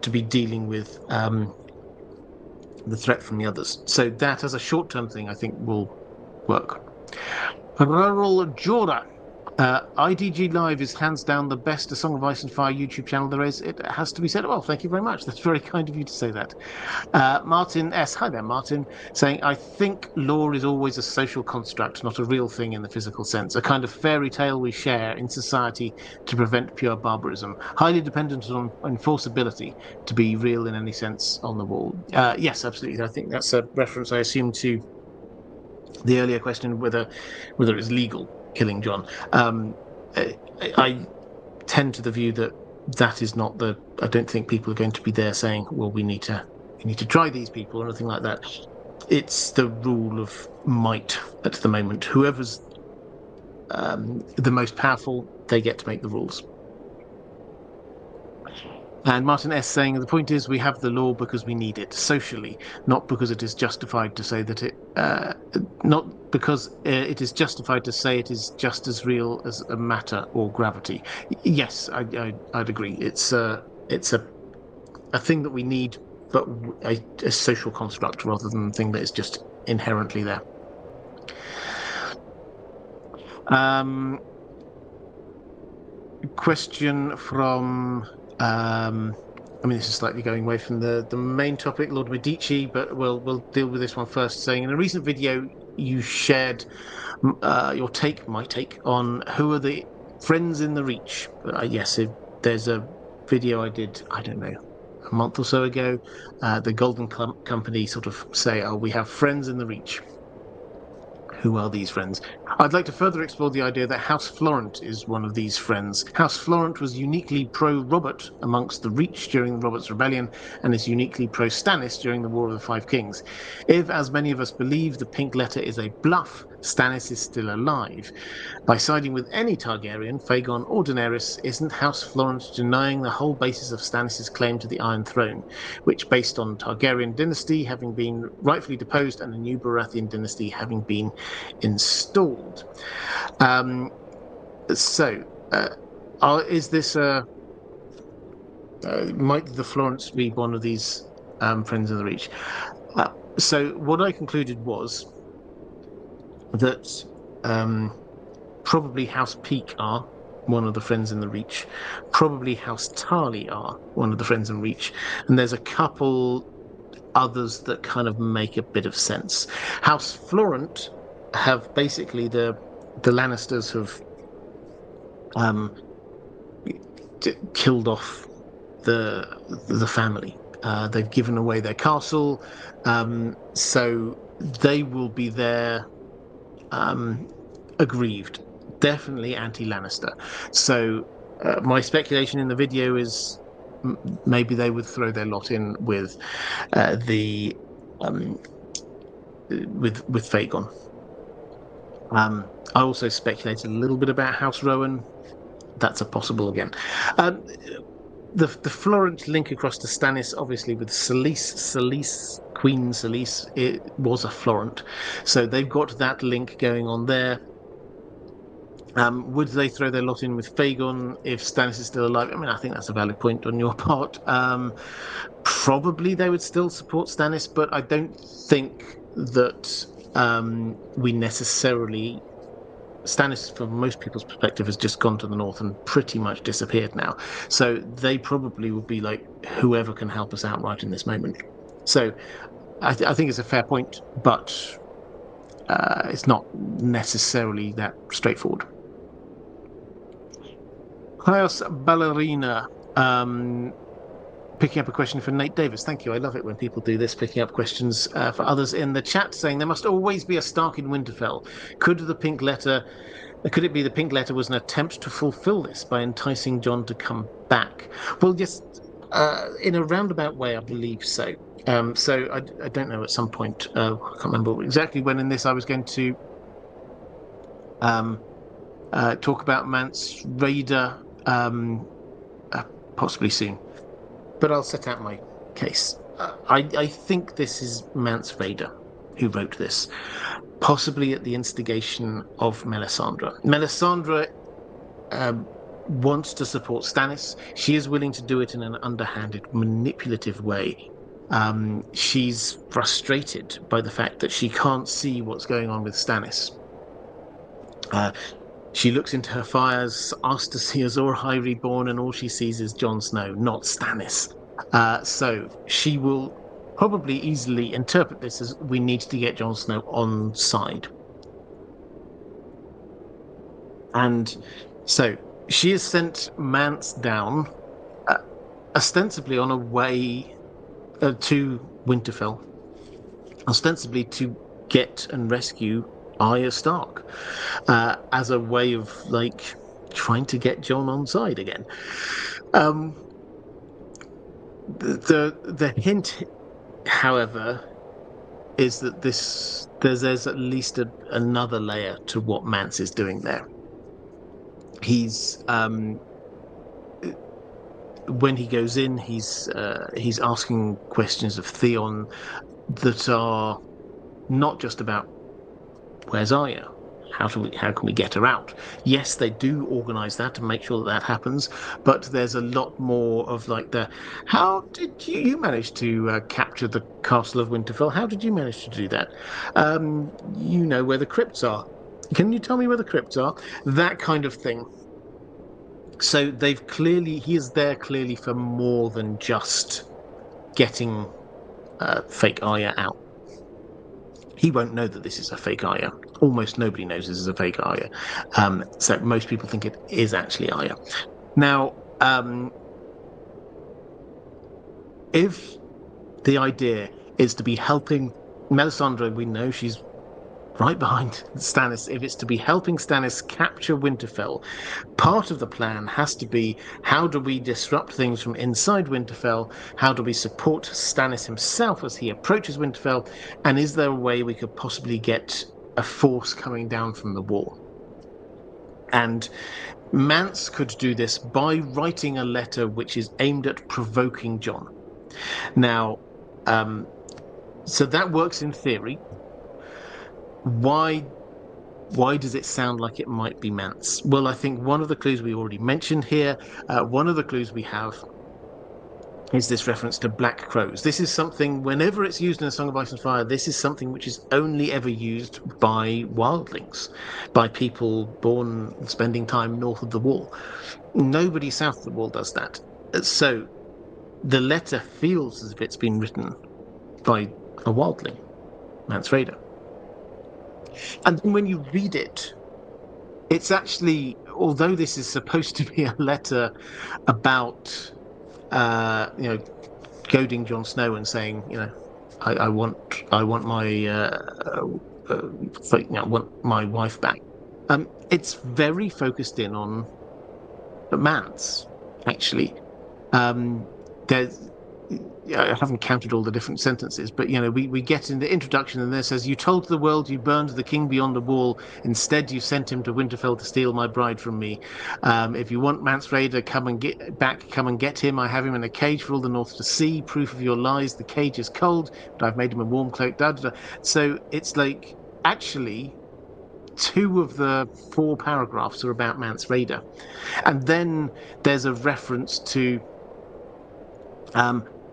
to be dealing with the threat from the others. So that, as a short-term thing, I think will work. Rural Jorah. IDG Live is hands down the best A Song of Ice and Fire YouTube channel there is. It has to be said. Well, thank you very much. That's very kind of you to say that. Martin S. Hi there, Martin. Saying, I think law is always a social construct, not a real thing in the physical sense. A kind of fairy tale we share in society to prevent pure barbarism. Highly dependent on enforceability to be real in any sense on the Wall. Yes, absolutely. I think that's a reference, I assume, to the earlier question whether it's legal killing Jon. I tend to the view that is not the. I don't think people are going to be there saying, "Well, we need to try these people" or anything like that. It's the rule of might at the moment. Whoever's the most powerful, they get to make the rules. And Martin S. saying, the point is we have the law because we need it socially, not because it is justified to say that not because it is justified to say it is just as real as a matter or gravity. Yes, I'd agree. It's a thing that we need but a social construct rather than a thing that is just inherently there. Question from I mean, this is slightly going away from the main topic, Lord Medici, but we'll deal with this one first. Saying in a recent video you shared my take on who are the friends in the Reach. Yes, there's a video I did, I don't know, a month or so ago. The Golden Company sort of say, "Oh, we have friends in the Reach." Who are these friends? I'd like to further explore the idea that House Florent is one of these friends. House Florent was uniquely pro-Robert amongst the Reach during Robert's Rebellion and is uniquely pro-Stannis during the War of the Five Kings. If, as many of us believe, the pink letter is a bluff, Stannis is still alive. By siding with any Targaryen, Fagon or Daenerys, isn't House Florent denying the whole basis of Stannis' claim to the Iron Throne, which based on Targaryen dynasty having been rightfully deposed and a new Baratheon dynasty having been installed? Is this might the Florence be one of these friends of the Reach? So what I concluded was that probably House Peak are one of the friends in the Reach. Probably House Tarly are one of the friends in Reach. And there's a couple others that kind of make a bit of sense. House Florent have basically the Lannisters have killed off the family. They've given away their castle, so they will be there aggrieved. Definitely anti-Lannister. So my speculation in the video is maybe they would throw their lot in with with Fagon. I also speculated a little bit about House Rowan. That's a possible again. The Florent link across to Stannis, obviously with Queen Selyse, it was a Florent, so they've got that link going on there. Would they throw their lot in with Fagon if Stannis is still alive? I mean, I think that's a valid point on your part. Probably they would still support Stannis, but I don't think that we necessarily. Stannis, from most people's perspective, has just gone to the north and pretty much disappeared now. So they probably would be like, whoever can help us out right in this moment. So I think it's a fair point, but it's not necessarily that straightforward. Chaos Ballerina, picking up a question from Nate Davis. Thank you. I love it when people do this, picking up questions for others in the chat, saying there must always be a Stark in Winterfell. Could it be the pink letter was an attempt to fulfill this by enticing Jon to come back? Well, yes, in a roundabout way, I believe so. So I don't know, at some point, I can't remember exactly when in this I was going to talk about Mance Rayder possibly soon. But I'll set out my case. I think this is Mance Rayder who wrote this, possibly at the instigation of Melisandre. Melisandre wants to support Stannis. She is willing to do it in an underhanded, manipulative way. She's frustrated by the fact that she can't see what's going on with Stannis. She looks into her fires, asks to see Azor Ahai reborn, and all she sees is Jon Snow, not Stannis. So she will probably easily interpret this as we need to get Jon Snow on side. And so she has sent Mance down, ostensibly on a way to Winterfell, ostensibly to get and rescue Arya Stark, as a way of like trying to get Jon on side again. The hint, however, is that there's at least another layer to what Mance is doing there. He's when he goes in, he's asking questions of Theon that are not just about where's Arya, how can we get her out? Yes, they do organize that and make sure that happens, but there's a lot more of like how did you manage to capture the castle of Winterfell? How did you manage to do that? You know where the crypts are. Can you tell me where the crypts are? That kind of thing. So he is there clearly for more than just getting fake Arya out. He won't know that this is a fake Arya. Almost nobody knows this is a fake Arya. So most people think it is actually Arya. Now, if the idea is to be helping Melisandre, we know she's right behind Stannis. If it's to be helping Stannis capture Winterfell, part of the plan has to be, how do we disrupt things from inside Winterfell? How do we support Stannis himself as he approaches Winterfell? And is there a way we could possibly get a force coming down from the wall? And Mance could do this by writing a letter which is aimed at provoking Jon. Now, so that works in theory. Why does it sound like it might be Mance? Well, I think one of the clues we already mentioned here, one of the clues we have is this reference to black crows. This is something, whenever it's used in A Song of Ice and Fire, this is something which is only ever used by wildlings, by people born spending time north of the wall. Nobody south of the wall does that. So the letter feels as if it's been written by a wildling, Mance Rayder. And then when you read it, it's actually, although this is supposed to be a letter about, goading Jon Snow and saying, I want my wife back. It's very focused in on Mance, actually. I haven't counted all the different sentences, but we get in the introduction, and there says, "You told the world you burned the king beyond the wall. Instead, you sent him to Winterfell to steal my bride from me. If you want Mance Rayder, come and get him. I have him in a cage for all the north to see. Proof of your lies. The cage is cold, but I've made him a warm cloak." Da, da, da. So it's like, actually, 2 of the 4 paragraphs are about Mance Rayder, and then there's a reference to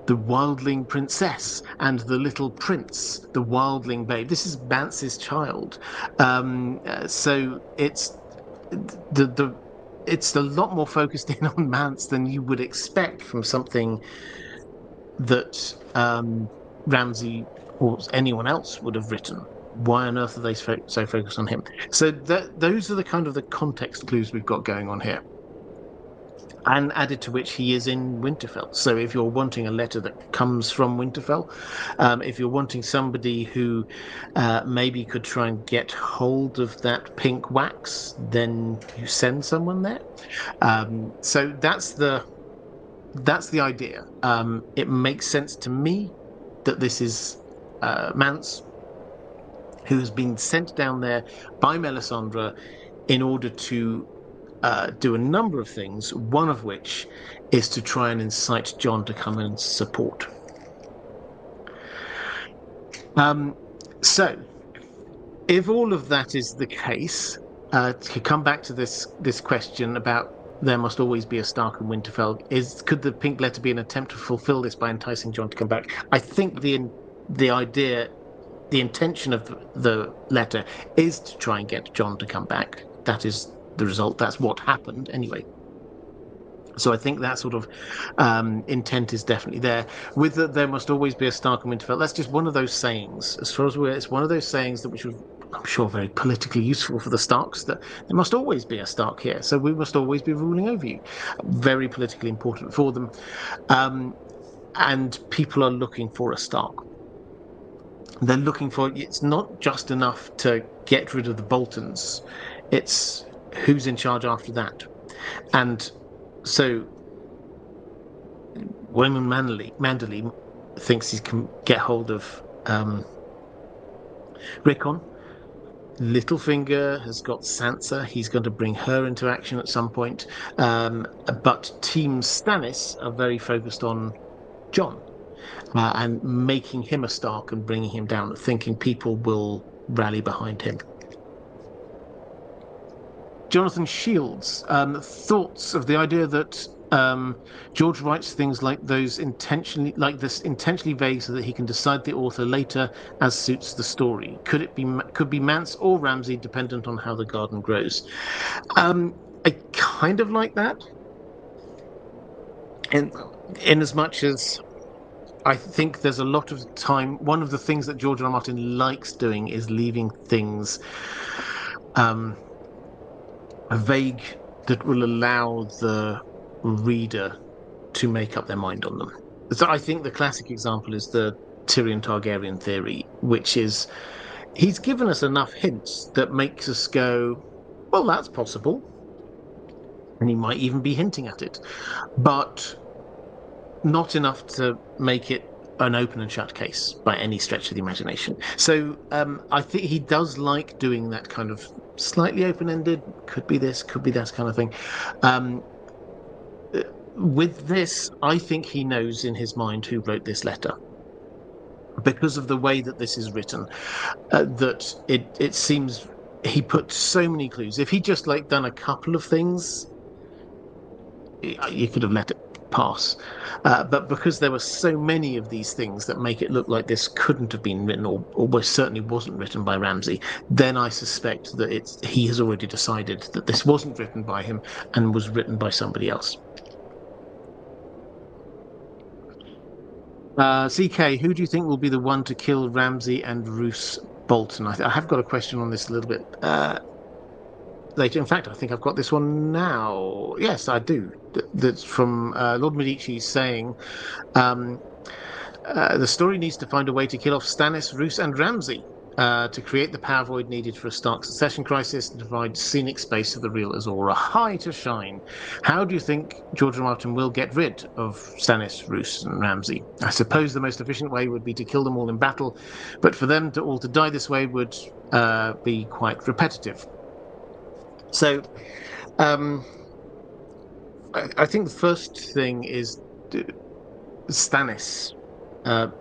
the wildling princess and the little prince, the wildling babe. This is Mance's child. So it's a lot more focused in on Mance than you would expect from something that Ramsay or anyone else would have written. Why on earth are they so focused on him? So those are the kind of the context clues we've got going on here. And added to which, he is in Winterfell. So if you're wanting a letter that comes from Winterfell, if you're wanting somebody who maybe could try and get hold of that pink wax, then you send someone there. So that's the idea. It makes sense to me that this is Mance, who has been sent down there by Melisandre in order to do a number of things, one of which is to try and incite Jon to come and support. So, if all of that is the case, to come back to this question about there must always be a Stark in Winterfell, could the pink letter be an attempt to fulfill this by enticing Jon to come back? I think the idea, the intention of the letter is to try and get Jon to come back. That is the result. That's what happened anyway. So I think that sort of intent is definitely there. With that, there must always be a Stark in Winterfell. That's just one of those sayings. As far as it's one of those sayings which was, I'm sure, very politically useful for the Starks, that there must always be a Stark here. So we must always be ruling over you. Very politically important for them. And people are looking for a Stark. They're looking for, it's not just enough to get rid of the Boltons. It's who's in charge after that. And so Wyman Manderley thinks he can get hold of Rickon. Littlefinger has got Sansa. He's going to bring her into action at some point. But Team Stannis are very focused on Jon and making him a Stark and bringing him down, thinking people will rally behind him. Jonathan Shields, thoughts of the idea that George writes things like those intentionally, like this, intentionally vague, so that he can decide the author later as suits the story. Could be Mance or Ramsay, dependent on how the garden grows. I kind of like that, in as much as I think there's a lot of time. One of the things that George R. R. Martin likes doing is leaving things um, vague that will allow the reader to make up their mind on them. So I think the classic example is the Tyrion Targaryen theory, which is he's given us enough hints that makes us go, well, that's possible. And he might even be hinting at it, but not enough to make it an open and shut case by any stretch of the imagination. So I think he does like doing that kind of slightly open-ended, could be this, could be that kind of thing. With this, I think he knows in his mind who wrote this letter, because of the way that this is written. That it seems he put so many clues. If he just like done a couple of things, you could have let it pass. But because there were so many of these things that make it look like this couldn't have been written, or most certainly wasn't written by Ramsay, then I suspect that he has already decided that this wasn't written by him and was written by somebody else. CK, who do you think will be the one to kill Ramsay and Roose Bolton? I have got a question on this a little bit later. In fact, I think I've got this one now. Yes, I do. That's from Lord Medici saying the story needs to find a way to kill off Stannis, Roose, and Ramsay to create the power void needed for a Stark succession crisis and provide scenic space for the real Azor Ahai to shine. How do you think George R. R. Martin will get rid of Stannis, Roose, and Ramsay? I suppose the most efficient way would be to kill them all in battle, but for them to all to die this way would be quite repetitive. So, I think the first thing is Stannis.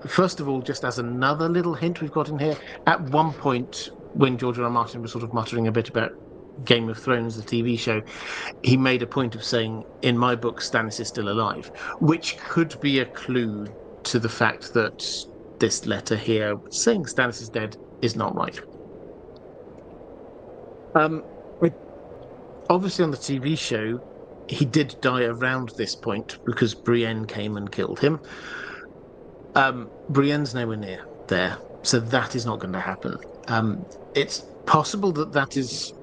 First of all, just as another little hint we've got in here, at one point when George R. R. Martin was sort of muttering a bit about Game of Thrones, the TV show, he made a point of saying, in my book, Stannis is still alive, which could be a clue to the fact that this letter here saying Stannis is dead is not right. Obviously, on the TV show, he did die around this point because Brienne came and killed him. Brienne's nowhere near there, so that is not going to happen. It's possible that is,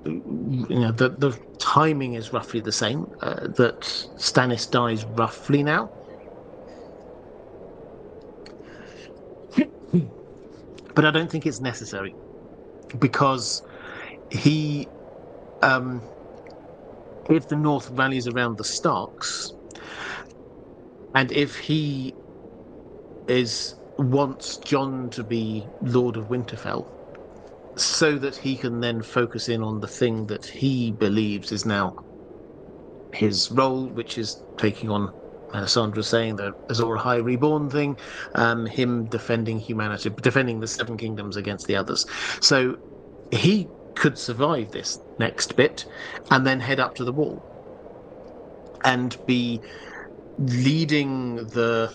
the timing is roughly the same, that Stannis dies roughly now. But I don't think it's necessary, because he, if the North rallies around the Starks, and if he wants Jon to be Lord of Winterfell, so that he can then focus in on the thing that he believes is now his role, which is taking on, as Sandra was saying, the Azor Ahai reborn thing, him defending humanity, defending the Seven Kingdoms against the others. So he could survive this next bit and then head up to the Wall and be leading the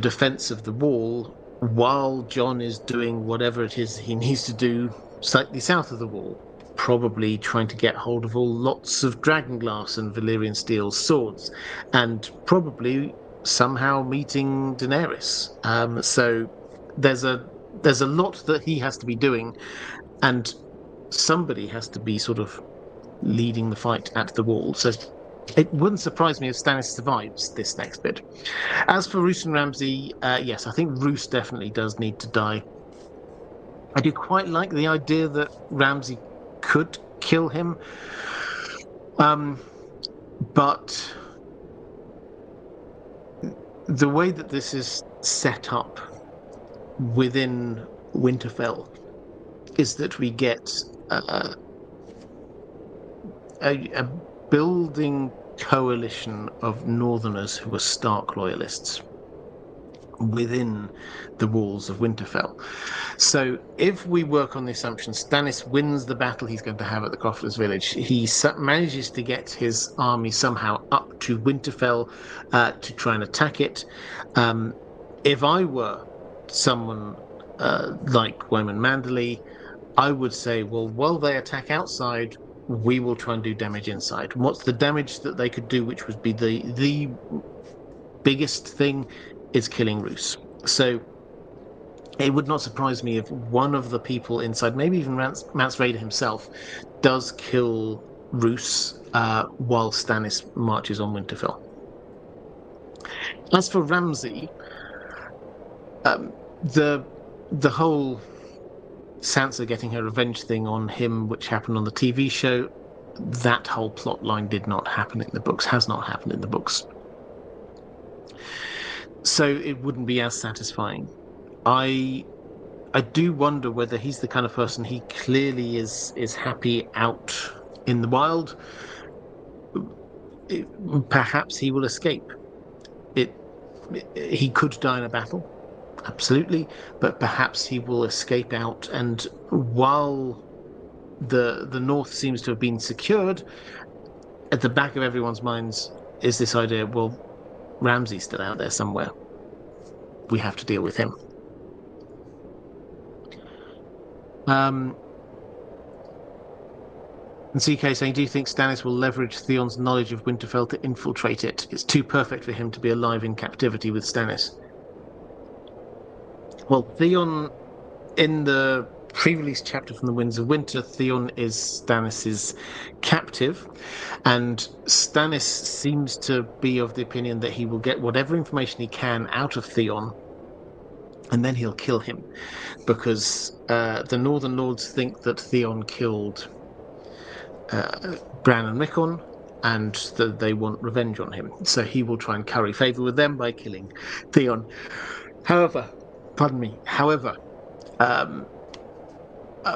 defense of the Wall while Jon is doing whatever it is he needs to do slightly south of the Wall, probably trying to get hold of lots of dragonglass and Valyrian steel swords, and probably somehow meeting Daenerys. So there's a lot that he has to be doing, and somebody has to be sort of leading the fight at the Wall. So it wouldn't surprise me if Stannis survives this next bit. As for Roose and Ramsay, yes, I think Roose definitely does need to die. I do quite like the idea that Ramsay could kill him, but the way that this is set up within Winterfell is that we get a building coalition of Northerners who are Stark loyalists, within the walls of Winterfell. So if we work on the assumption Stannis wins the battle he's going to have at the Crofters village, he manages to get his army somehow up to Winterfell to try and attack it. If I were someone like Wyman Manderley, I would say, well, while they attack outside, we will try and do damage inside. What's the damage that they could do, which would be the biggest thing, is killing Roose. So it would not surprise me if one of the people inside, maybe even Mance Rayder himself, does kill Roose while Stannis marches on Winterfell. As for Ramsay, the whole Sansa getting her revenge thing on him, which happened on the TV show, that whole plot line did not happen in the books, has not happened in the books. So it wouldn't be as satisfying. I do wonder whether he's the kind of person, he clearly is happy out in the wild. Perhaps he will escape. He could die in a battle, absolutely, but perhaps he will escape out. And while the north seems to have been secured, at the back of everyone's minds is this idea, well, Ramsay's still out there somewhere. We have to deal with him. And CK saying, do you think Stannis will leverage Theon's knowledge of Winterfell to infiltrate it? It's too perfect for him to be alive in captivity with Stannis. Well, Theon, in the pre-release chapter from the Winds of Winter, Theon is Stannis's captive, and Stannis seems to be of the opinion that he will get whatever information he can out of Theon, and then he'll kill him, because the Northern Lords think that Theon killed Bran and Rickon, and that they want revenge on him. So he will try and curry favour with them by killing Theon. However,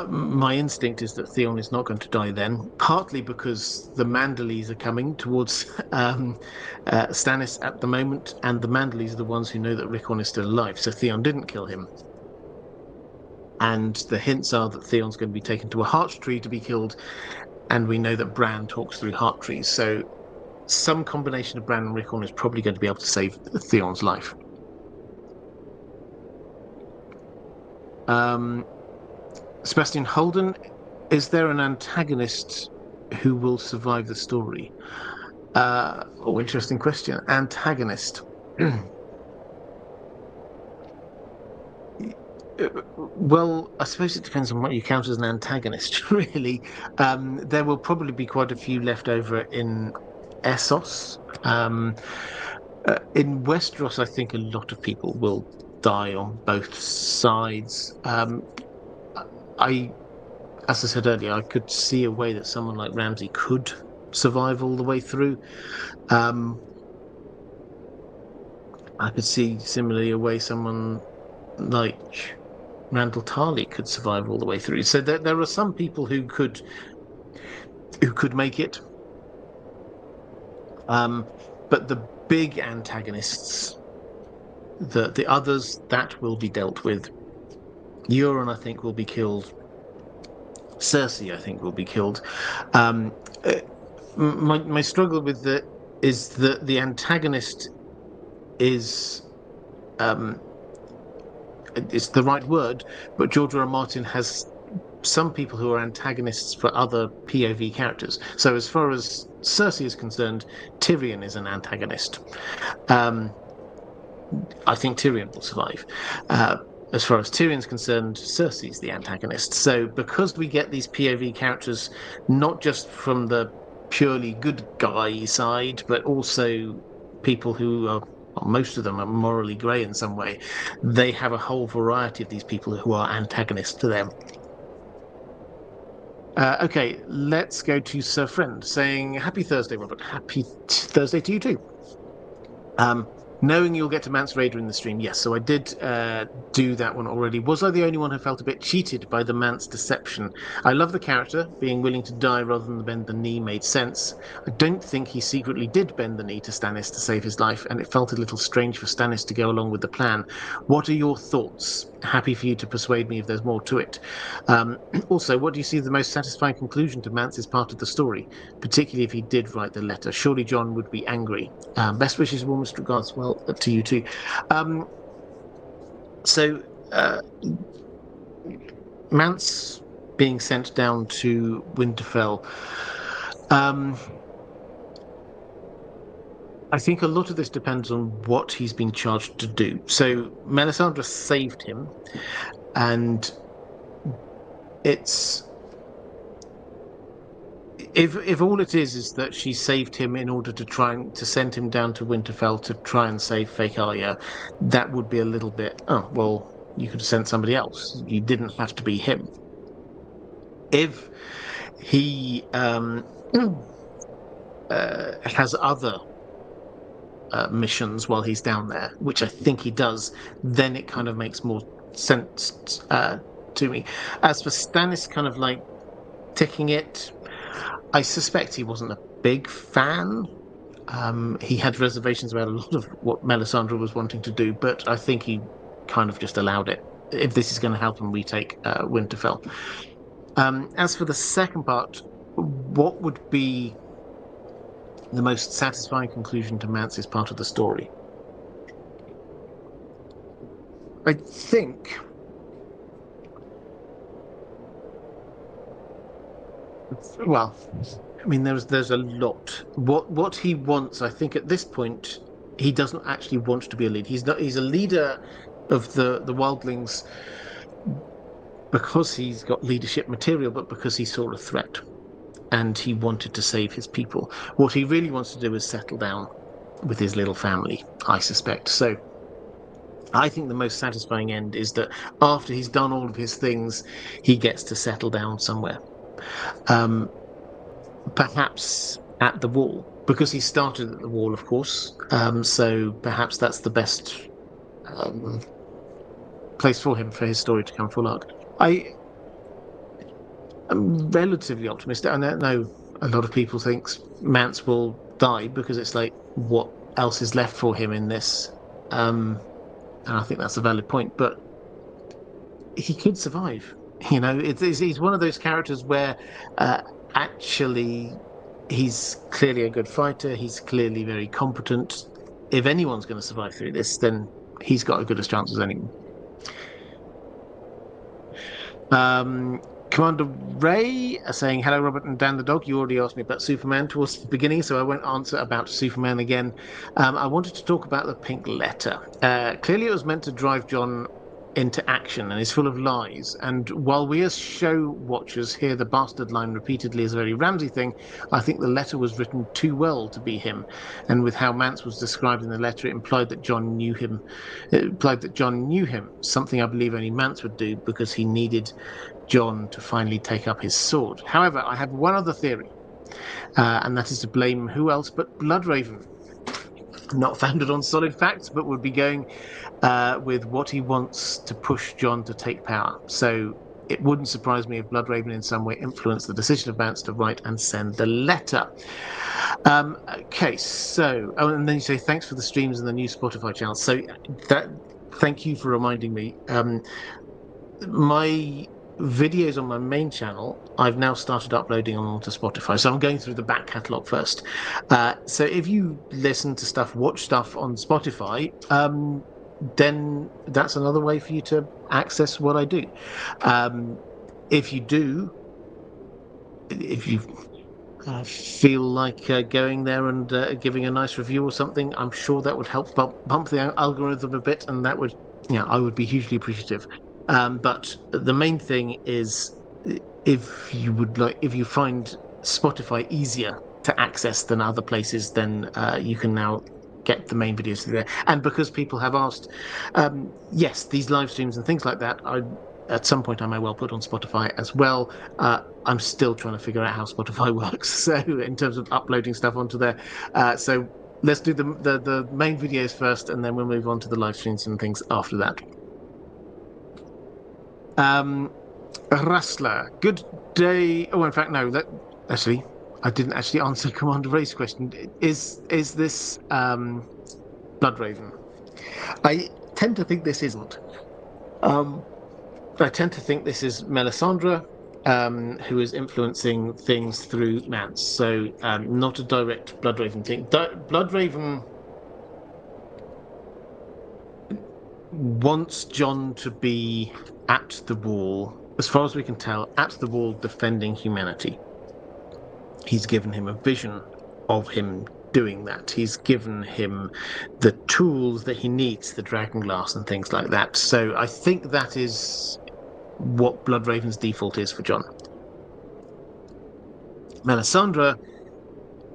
my instinct is that Theon is not going to die then, partly because the Manderleys are coming towards Stannis at the moment, and the Manderleys are the ones who know that Rickon is still alive, so Theon didn't kill him. And the hints are that Theon's going to be taken to a heart tree to be killed, and we know that Bran talks through heart trees, so some combination of Bran and Rickon is probably going to be able to save Theon's life. Sebastian Holden, is there an antagonist who will survive the story? Interesting question. Antagonist. Well, I suppose it depends on what you count as an antagonist, really. There will probably be quite a few left over in Essos. In Westeros, I think a lot of people will die on both sides. As I said earlier, I could see a way that someone like Ramsay could survive all the way through. I could see similarly a way someone like Randall Tarley could survive all the way through. So there are some people who could make it. But the big antagonists, the others, that will be dealt with. Euron, I think, will be killed. Cersei, I think, will be killed. My struggle with is that the antagonist is it's the right word, but George R. R. Martin has some people who are antagonists for other POV characters. So as far as Cersei is concerned, Tyrion is an antagonist. I think Tyrion will survive. As far as Tyrion's concerned, Cersei's the antagonist. So because we get these POV characters not just from the purely good guy side, but also people who are, well, most of them are morally grey in some way, they have a whole variety of these people who are antagonists to them. Okay, let's go to Sir Friend saying, happy Thursday, Robert. Happy Thursday to you too. Knowing you'll get to Mance Raider in the stream, yes. So I did do that one already. Was I the only one who felt a bit cheated by the Mance deception? I love the character. Being willing to die rather than bend the knee made sense. I don't think he secretly did bend the knee to Stannis to save his life, and it felt a little strange for Stannis to go along with the plan. What are your thoughts? Happy for you to persuade me if there's more to it. Also, what do you see as the most satisfying conclusion to Mance's part of the story, particularly if he did write the letter? Surely John would be angry. Best wishes, warmest regards. Well, to you too. So, Mance being sent down to Winterfell. I think a lot of this depends on what he's been charged to do. So, Melisandre saved him, and it's if all it is that she saved him in order to try and to send him down to Winterfell to try and save fake Arya, that would be a little bit. Oh well, you could have sent somebody else. You didn't have to be him. If he has other missions while he's down there, which I think he does, then it kind of makes more sense to me. As for Stannis, kind of like ticking it. I suspect he wasn't a big fan. He had reservations about a lot of what Melisandre was wanting to do, but I think he kind of just allowed it. If this is going to help him retake Winterfell. As for the second part, what would be the most satisfying conclusion to Mance's part of the story? I think. Well, I mean, there's a lot. What he wants, I think, at this point, he doesn't actually want to be a leader. He's not. He's a leader of the wildlings because he's got leadership material, but because he saw a threat, and he wanted to save his people. What he really wants to do is settle down with his little family, I suspect. So I think the most satisfying end is that after he's done all of his things, he gets to settle down somewhere. Perhaps at the wall, because he started at the wall, of course. So perhaps that's the best place for him for his story to come full arc. I am relatively optimistic. I know a lot of people think Mance will die because it's like, what else is left for him in this? And I think that's a valid point, but he could survive. You know, he's one of those characters where actually he's clearly a good fighter. He's clearly very competent. If anyone's going to survive through this, then he's got as good a chance as anyone. Commander Ray saying, hello, Robert and Dan the dog. You already asked me about Superman towards the beginning, so I won't answer about Superman again. I wanted to talk about the pink letter. Clearly, it was meant to drive John into action and is full of lies. And while we as show watchers hear the bastard line repeatedly as a very Ramsay thing, I think the letter was written too well to be him. And with how Mance was described in the letter, it implied that John knew him. It implied that John knew him, something I believe only Mance would do because he needed John to finally take up his sword. However, I have one other theory, and that is to blame who else but Bloodraven. Not founded on solid facts, but would be going with what he wants to push John to take power. So it wouldn't surprise me if Bloodraven in some way influenced the decision of Mance to write and send the letter. Okay, so and then you say thanks for the streams and the new Spotify channel. So thank you for reminding me. My videos on my main channel, I've now started uploading onto Spotify. So I'm going through the back catalogue first. So if you listen to stuff, watch stuff on Spotify, then that's another way for you to access what I do. If you feel like going there and giving a nice review or something, I'm sure that would help bump the algorithm a bit, and that would, I would be hugely appreciative. But the main thing is, if you find Spotify easier to access than other places, then you can now get the main videos through there. And because people have asked, yes, these live streams and things like that, at some point I may well put on Spotify as well. I'm still trying to figure out how Spotify works. So in terms of uploading stuff onto there, so let's do the main videos first, and then we'll move on to the live streams and things after that. Rustler, good day. Oh, in fact, no. Actually, I didn't actually answer Commander Ray's question. Is this Bloodraven? I tend to think this isn't. I tend to think this is Melisandre, who is influencing things through Mance. So not a direct Bloodraven thing. Bloodraven wants Jon to be at the wall, as far as we can tell, at the wall defending humanity. He's given him a vision of him doing that. He's given him the tools that he needs, the dragonglass and things like that. So I think that is what Bloodraven's default is for Jon. Melisandre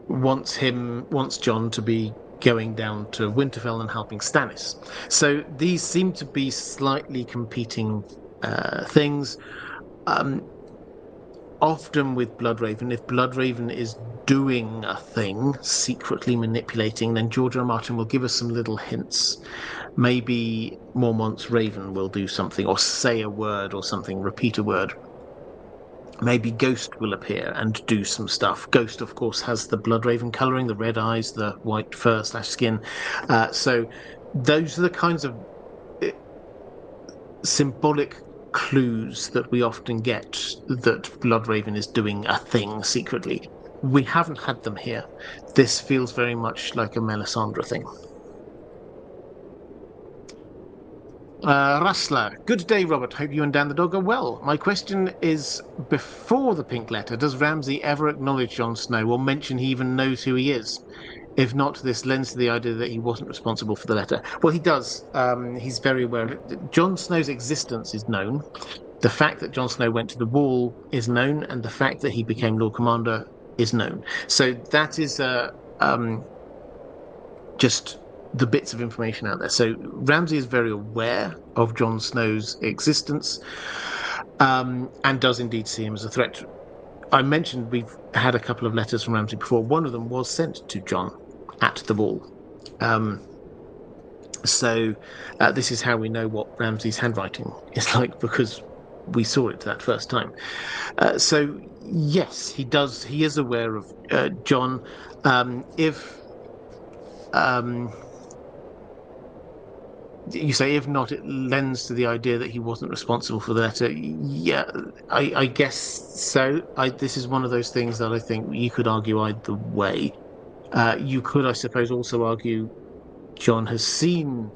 wants Jon to be going down to Winterfell and helping Stannis. So these seem to be slightly competing things. Often with Bloodraven, if Bloodraven is doing a thing, secretly manipulating, then George R. R. Martin will give us some little hints. Maybe Mormont's Raven will do something, or say a word or something, repeat a word. Maybe Ghost will appear and do some stuff. Ghost, of course, has the Bloodraven colouring, the red eyes, the white fur/skin. So those are the kinds of symbolic clues that we often get that Bloodraven is doing a thing secretly. We haven't had them here. This feels very much like a Melisandre thing. Rustler, good day, Robert. Hope you and Dan the dog are well. My question is, before the pink letter, does Ramsay ever acknowledge Jon Snow or mention he even knows who he is? If not, this lends to the idea that he wasn't responsible for the letter. Well, he does. He's very aware of it. Jon Snow's existence is known. The fact that Jon Snow went to the Wall is known, and the fact that he became Lord Commander is known. So that is just the bits of information out there. So Ramsay is very aware of Jon Snow's existence, and does indeed see him as a threat. I mentioned we've had a couple of letters from Ramsay before. One of them was sent to Jon at the Wall. So this is how we know what Ramsay's handwriting is like, because we saw it that first time. So yes, he does. He is aware of Jon. You say if not, it lends to the idea that he wasn't responsible for the letter. Yeah, I guess so. This is one of those things that I think you could argue either way. You could, I suppose, also argue Jon has seen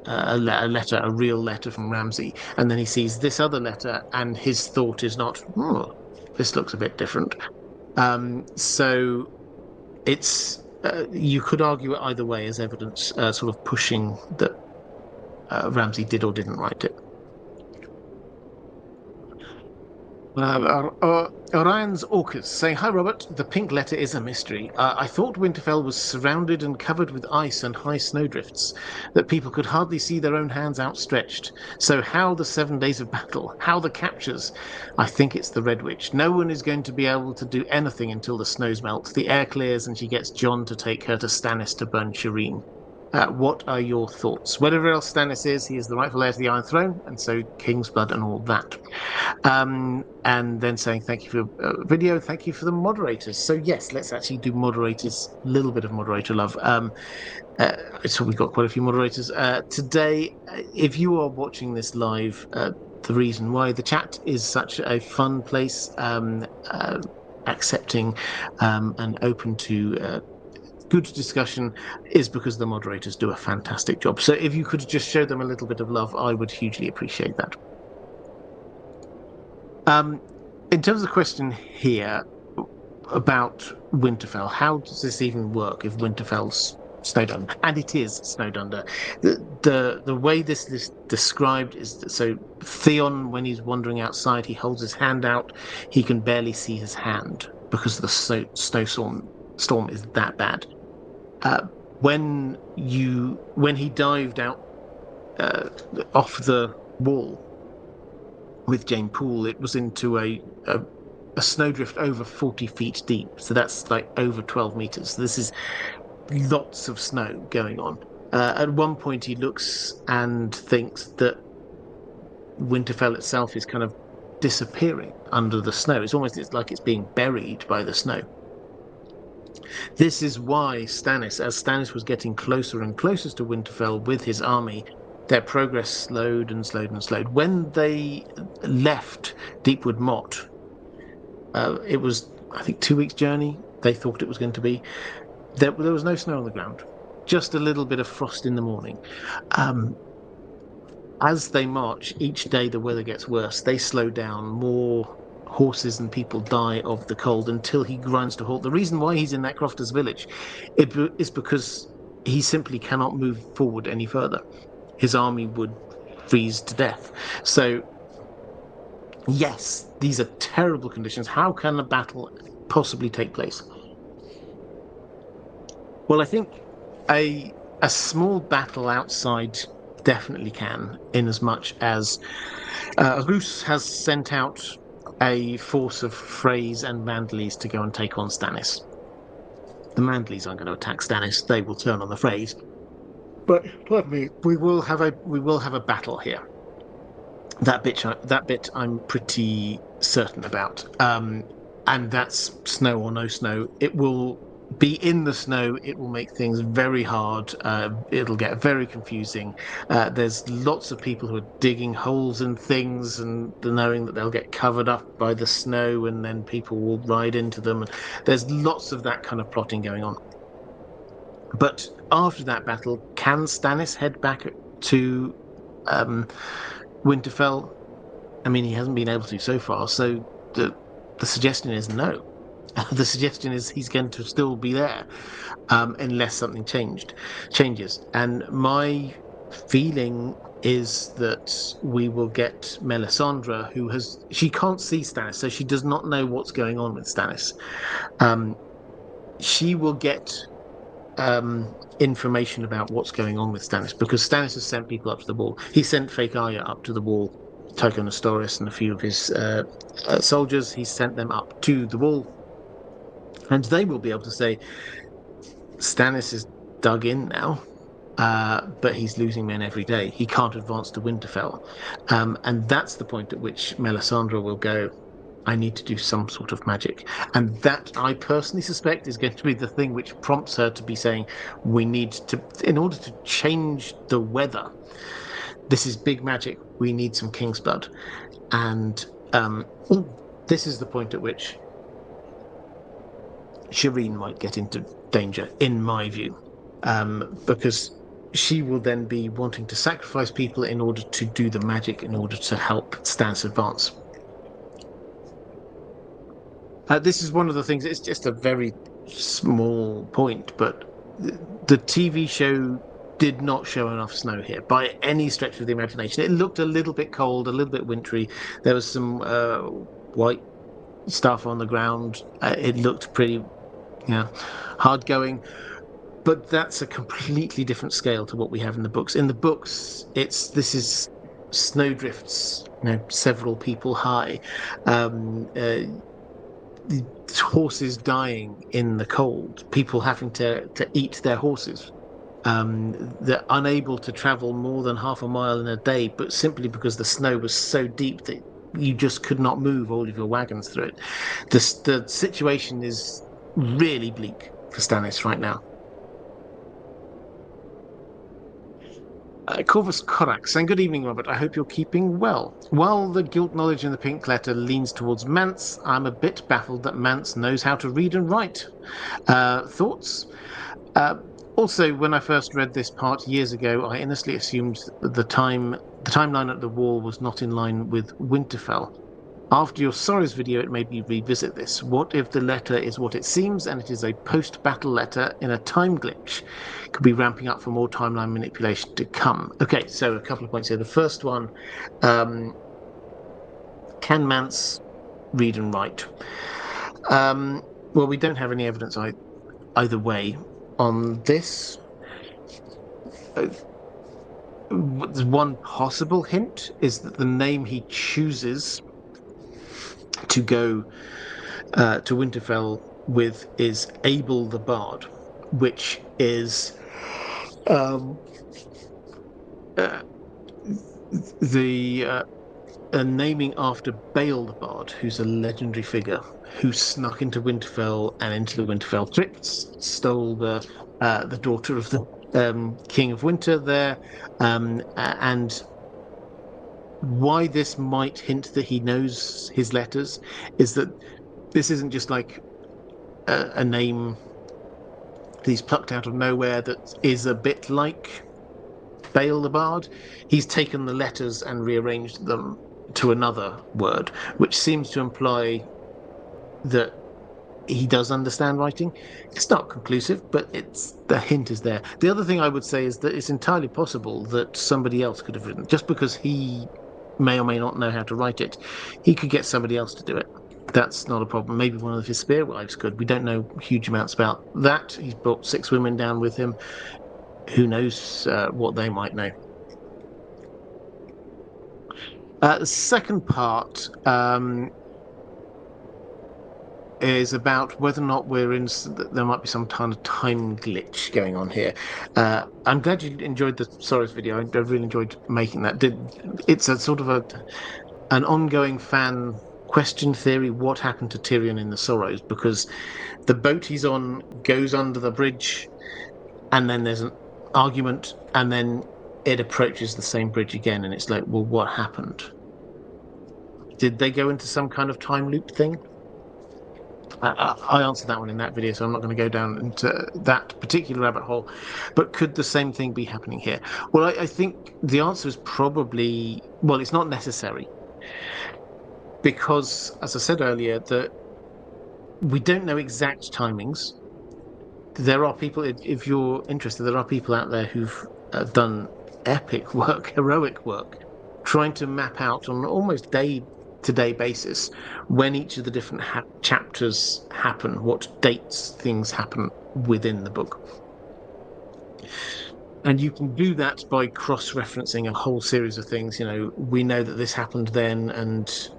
a letter, a real letter from Ramsay, and then he sees this other letter, and his thought is not, oh, this looks a bit different. So it's you could argue it either way as evidence, sort of pushing that Ramsay did or didn't write it. Orion's Orcas saying, hi Robert, the pink letter is a mystery. I thought Winterfell was surrounded and covered with ice and high snowdrifts, that people could hardly see their own hands outstretched. So how the 7 days of battle? How the captures? I think it's the Red Witch. No one is going to be able to do anything until the snows melt, the air clears, and she gets Jon to take her to Stannis to burn Shireen. What are your thoughts? Whatever else Stannis is, he is the rightful heir to the Iron Throne, and so King's Blood and all that. And then saying thank you for your video, thank you for the moderators. So yes, let's actually do moderators, a little bit of moderator love. So we've got quite a few moderators. Today, if you are watching this live, the reason why the chat is such a fun place, accepting and open to good discussion, is because the moderators do a fantastic job. So if you could just show them a little bit of love, I would hugely appreciate that. In terms of the question here about Winterfell, how does this even work if Winterfell's snowed under? And it is snowed under. The way this is described is that, so Theon, when he's wandering outside, he holds his hand out. He can barely see his hand because the snowstorm is that bad. When he dived out off the wall with Jane Poole, it was into a snowdrift over 40 feet deep. So that's like over 12 meters. This is lots of snow going on. At one point, he looks and thinks that Winterfell itself is kind of disappearing under the snow. It's like it's being buried by the snow. This is why Stannis, as Stannis was getting closer and closer to Winterfell with his army, their progress slowed and slowed and slowed. When they left Deepwood Motte, it was, I think, 2 weeks' journey. They thought it was going to be. There was no snow on the ground, just a little bit of frost in the morning. As they march, each day the weather gets worse. They slow down. More horses and people die of the cold until he grinds to halt. The reason why he's in that Crofters village is because he simply cannot move forward any further. His army would freeze to death. So, yes, these are terrible conditions. How can a battle possibly take place? Well, I think a small battle outside definitely can, in as much as Roose has sent out a force of Freys and Manderleys to go and take on Stannis. The Manderleys aren't going to attack Stannis; they will turn on the Freys. But pardon me, we will have a battle here. That bit I'm pretty certain about. And that's snow or no snow. It will be in the snow. It will make things very hard. It'll get very confusing. There's lots of people who are digging holes in things and knowing that they'll get covered up by the snow, and then people will ride into them. And there's lots of that kind of plotting going on. But after that battle, can Stannis head back to Winterfell? I mean, he hasn't been able to so far. So the suggestion is no. The suggestion is he's going to still be there, unless something changes. And my feeling is that we will get Melisandre, she can't see Stannis, so she does not know what's going on with Stannis. She will get information about what's going on with Stannis, because Stannis has sent people up to the wall. He sent fake Arya up to the wall, Tycho Nestoris and a few of his soldiers. He sent them up to the wall, and they will be able to say, Stannis is dug in now, but he's losing men every day. He can't advance to Winterfell. And that's the point at which Melisandre will go, I need to do some sort of magic. And that, I personally suspect, is going to be the thing which prompts her to be saying, we need to, in order to change the weather, this is big magic, we need some king's blood. And this is the point at which Shireen might get into danger, in my view, because she will then be wanting to sacrifice people in order to do the magic, in order to help Stannis advance. This is one of the things, it's just a very small point, but the TV show did not show enough snow here by any stretch of the imagination. It looked a little bit cold, a little bit wintry. There was some white stuff on the ground. It looked pretty hard going, but that's a completely different scale to what we have in the books. In the books, this is snowdrifts, several people high, horses dying in the cold, people having to eat their horses. They're unable to travel more than half a mile in a day, but simply because the snow was so deep that you just could not move all of your wagons through it. The situation is really bleak for Stannis right now. Corvus Corax saying, good evening, Robert. I hope you're keeping well. While the guilt knowledge in the pink letter leans towards Mance, I'm a bit baffled that Mance knows how to read and write. Thoughts? Also, when I first read this part years ago, I innocently assumed the timeline at the wall was not in line with Winterfell. After your Sorrows video, it made me revisit this. What if the letter is what it seems, and it is a post-battle letter in a time glitch? Could be ramping up for more timeline manipulation to come. Okay, so a couple of points here. The first one, can Mance read and write? Well, we don't have any evidence either way on this. One possible hint is that the name he chooses to go to Winterfell with is Abel the Bard, which is the naming after Bale the Bard, who's a legendary figure who snuck into Winterfell and into the Winterfell crypts, stole the daughter of the King of Winter there, and why this might hint that he knows his letters is that this isn't just like a name that he's plucked out of nowhere that is a bit like Bale the Bard. He's taken the letters and rearranged them to another word, which seems to imply that he does understand writing. It's not conclusive, but the hint is there. The other thing I would say is that it's entirely possible that somebody else could have written, just because he may or may not know how to write it, he could get somebody else to do it. That's not a problem. Maybe one of his spear wives could. We don't know huge amounts about that. He's brought 6 women down with him. Who knows what they might know. The second part is about whether or not there might be some kind of time glitch going on here. I'm glad you enjoyed the Soros video. I really enjoyed making that. It's a sort of an ongoing fan question theory. What happened to Tyrion in the Soros? Because the boat he's on goes under the bridge, and then there's an argument, and then it approaches the same bridge again, and it's like, well, what happened? Did they go into some kind of time loop thing? I answered that one in that video, so I'm not going to go down into that particular rabbit hole. But could the same thing be happening here? Well, I think the answer is probably, well, it's not necessary. Because, as I said earlier, that we don't know exact timings. There are people, if you're interested, there are people out there who've done epic work, heroic work, trying to map out on an almost day-to-day basis when each of the different chapters happen, what dates things happen within the book. And you can do that by cross-referencing a whole series of things. You know, we know that this happened then, and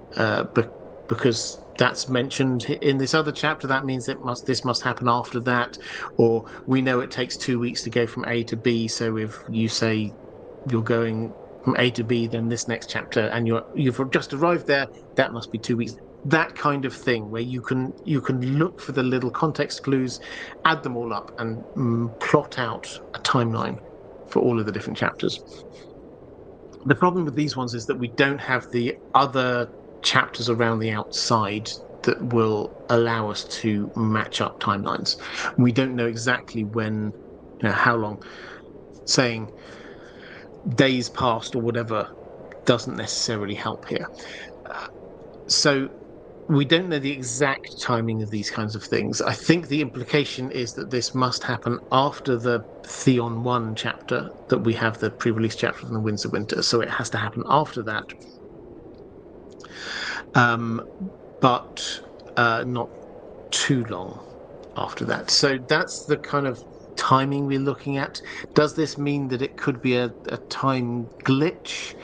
because that's mentioned in this other chapter, that means this must happen after that. Or we know it takes 2 weeks to go from A to B, so if you say you're going from A to B, then this next chapter, and you've just arrived there, that must be 2 weeks. That kind of thing, where you can look for the little context clues, add them all up, and plot out a timeline for all of the different chapters. The problem with these ones is that we don't have the other chapters around the outside that will allow us to match up timelines. We don't know exactly when, how long. Saying days past or whatever doesn't necessarily help here. So we don't know the exact timing of these kinds of things. I think the implication is that this must happen after the Theon 1 chapter, that we have the pre-release chapter from the Winds of Winter, so it has to happen after that. But not too long after that. So that's the kind of timing we're looking at. Does this mean that it could be a time glitch?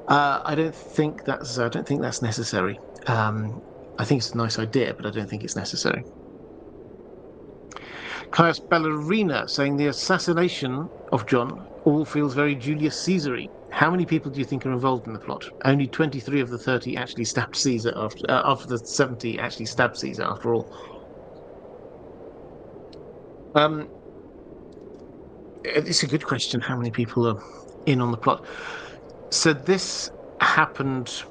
I don't think that's necessary. I think it's a nice idea, but I don't think it's necessary. Caius Ballerina saying the assassination of Jon all feels very Julius Caesar-y. How many people do you think are involved in the plot? Only 23 of the 30 actually stabbed Caesar after the 70 actually stabbed Caesar after all. It's a good question. How many people are in on the plot? So this happened.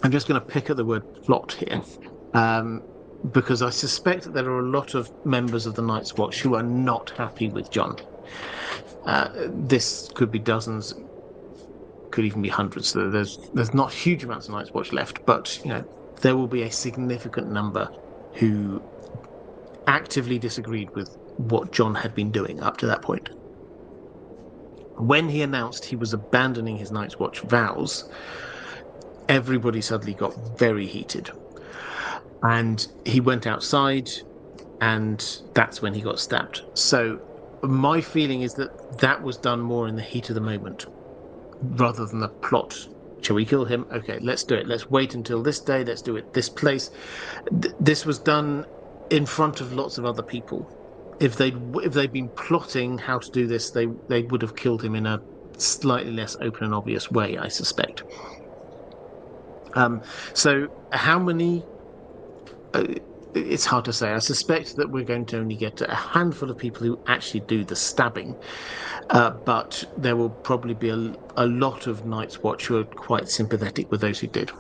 I'm just going to pick at the word plot here, because I suspect that there are a lot of members of the Night's Watch who are not happy with Jon. This could be dozens, could even be hundreds. So there's not huge amounts of Night's Watch left, but there will be a significant number who actively disagreed with what Jon had been doing up to that point. When he announced he was abandoning his Night's Watch vows, everybody suddenly got very heated. And he went outside, and that's when he got stabbed. So my feeling is that was done more in the heat of the moment, rather than the plot. Shall we kill him? Okay, let's do it. Let's wait until this day. Let's do it this place. This was done in front of lots of other people. if they'd been plotting how to do this, they would have killed him in a slightly less open and obvious way, I suspect. So how many? It's hard to say. I suspect that we're going to only get a handful of people who actually do the stabbing, but there will probably be a lot of Night's Watch who are quite sympathetic with those who did.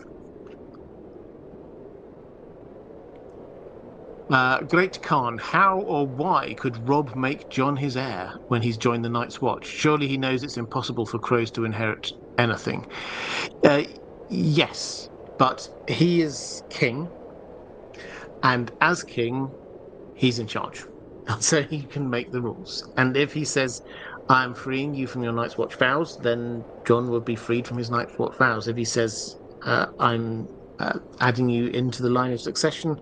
Great Khan, how or why could Robb make Jon his heir when he's joined the Night's Watch? Surely he knows it's impossible for crows to inherit anything. Yes, but he is king, and as king, he's in charge. So he can make the rules. And if he says, I'm freeing you from your Night's Watch vows, then Jon will be freed from his Night's Watch vows. If he says, I'm adding you into the line of succession,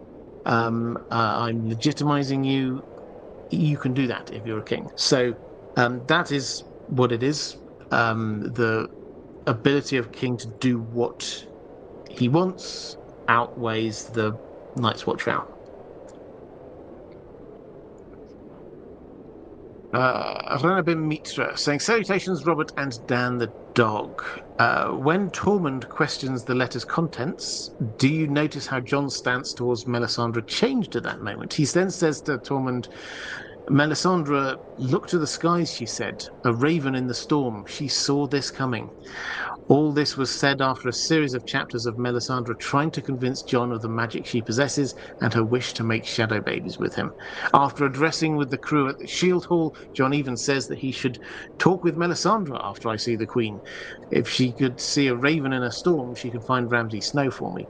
I'm legitimizing you, you can do that if you're a king. So that is what it is. The ability of a king to do what he wants outweighs the Night's Watch vow. Ranabim Mitra saying, salutations, Robert and Dan the dog. When Tormund questions the letter's contents, do you notice how Jon's stance towards Melisandre changed at that moment? He then says to Tormund, Melisandre, look to the skies, she said. A raven in the storm. She saw this coming. All this was said after a series of chapters of Melisandre trying to convince Jon of the magic she possesses and her wish to make shadow babies with him. After addressing with the crew at the Shield Hall, Jon even says that he should talk with Melisandre after I see the Queen. If she could see a raven in a storm, she could find Ramsay Snow for me.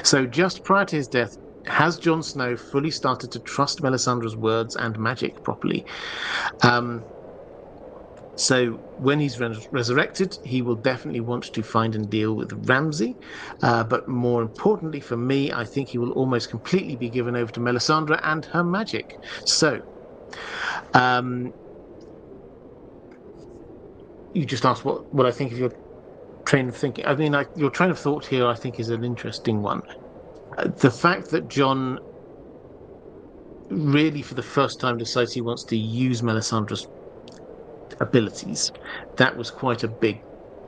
So just prior to his death, has Jon Snow fully started to trust Melisandre's words and magic properly? So when he's resurrected, he will definitely want to find and deal with Ramsay. But more importantly for me, I think he will almost completely be given over to Melisandre and her magic. So you just asked what I think of your train of thinking. I mean, your train of thought here, I think, is an interesting one. The fact that Jon really, for the first time, decides he wants to use Melisandre's abilities, that was quite a big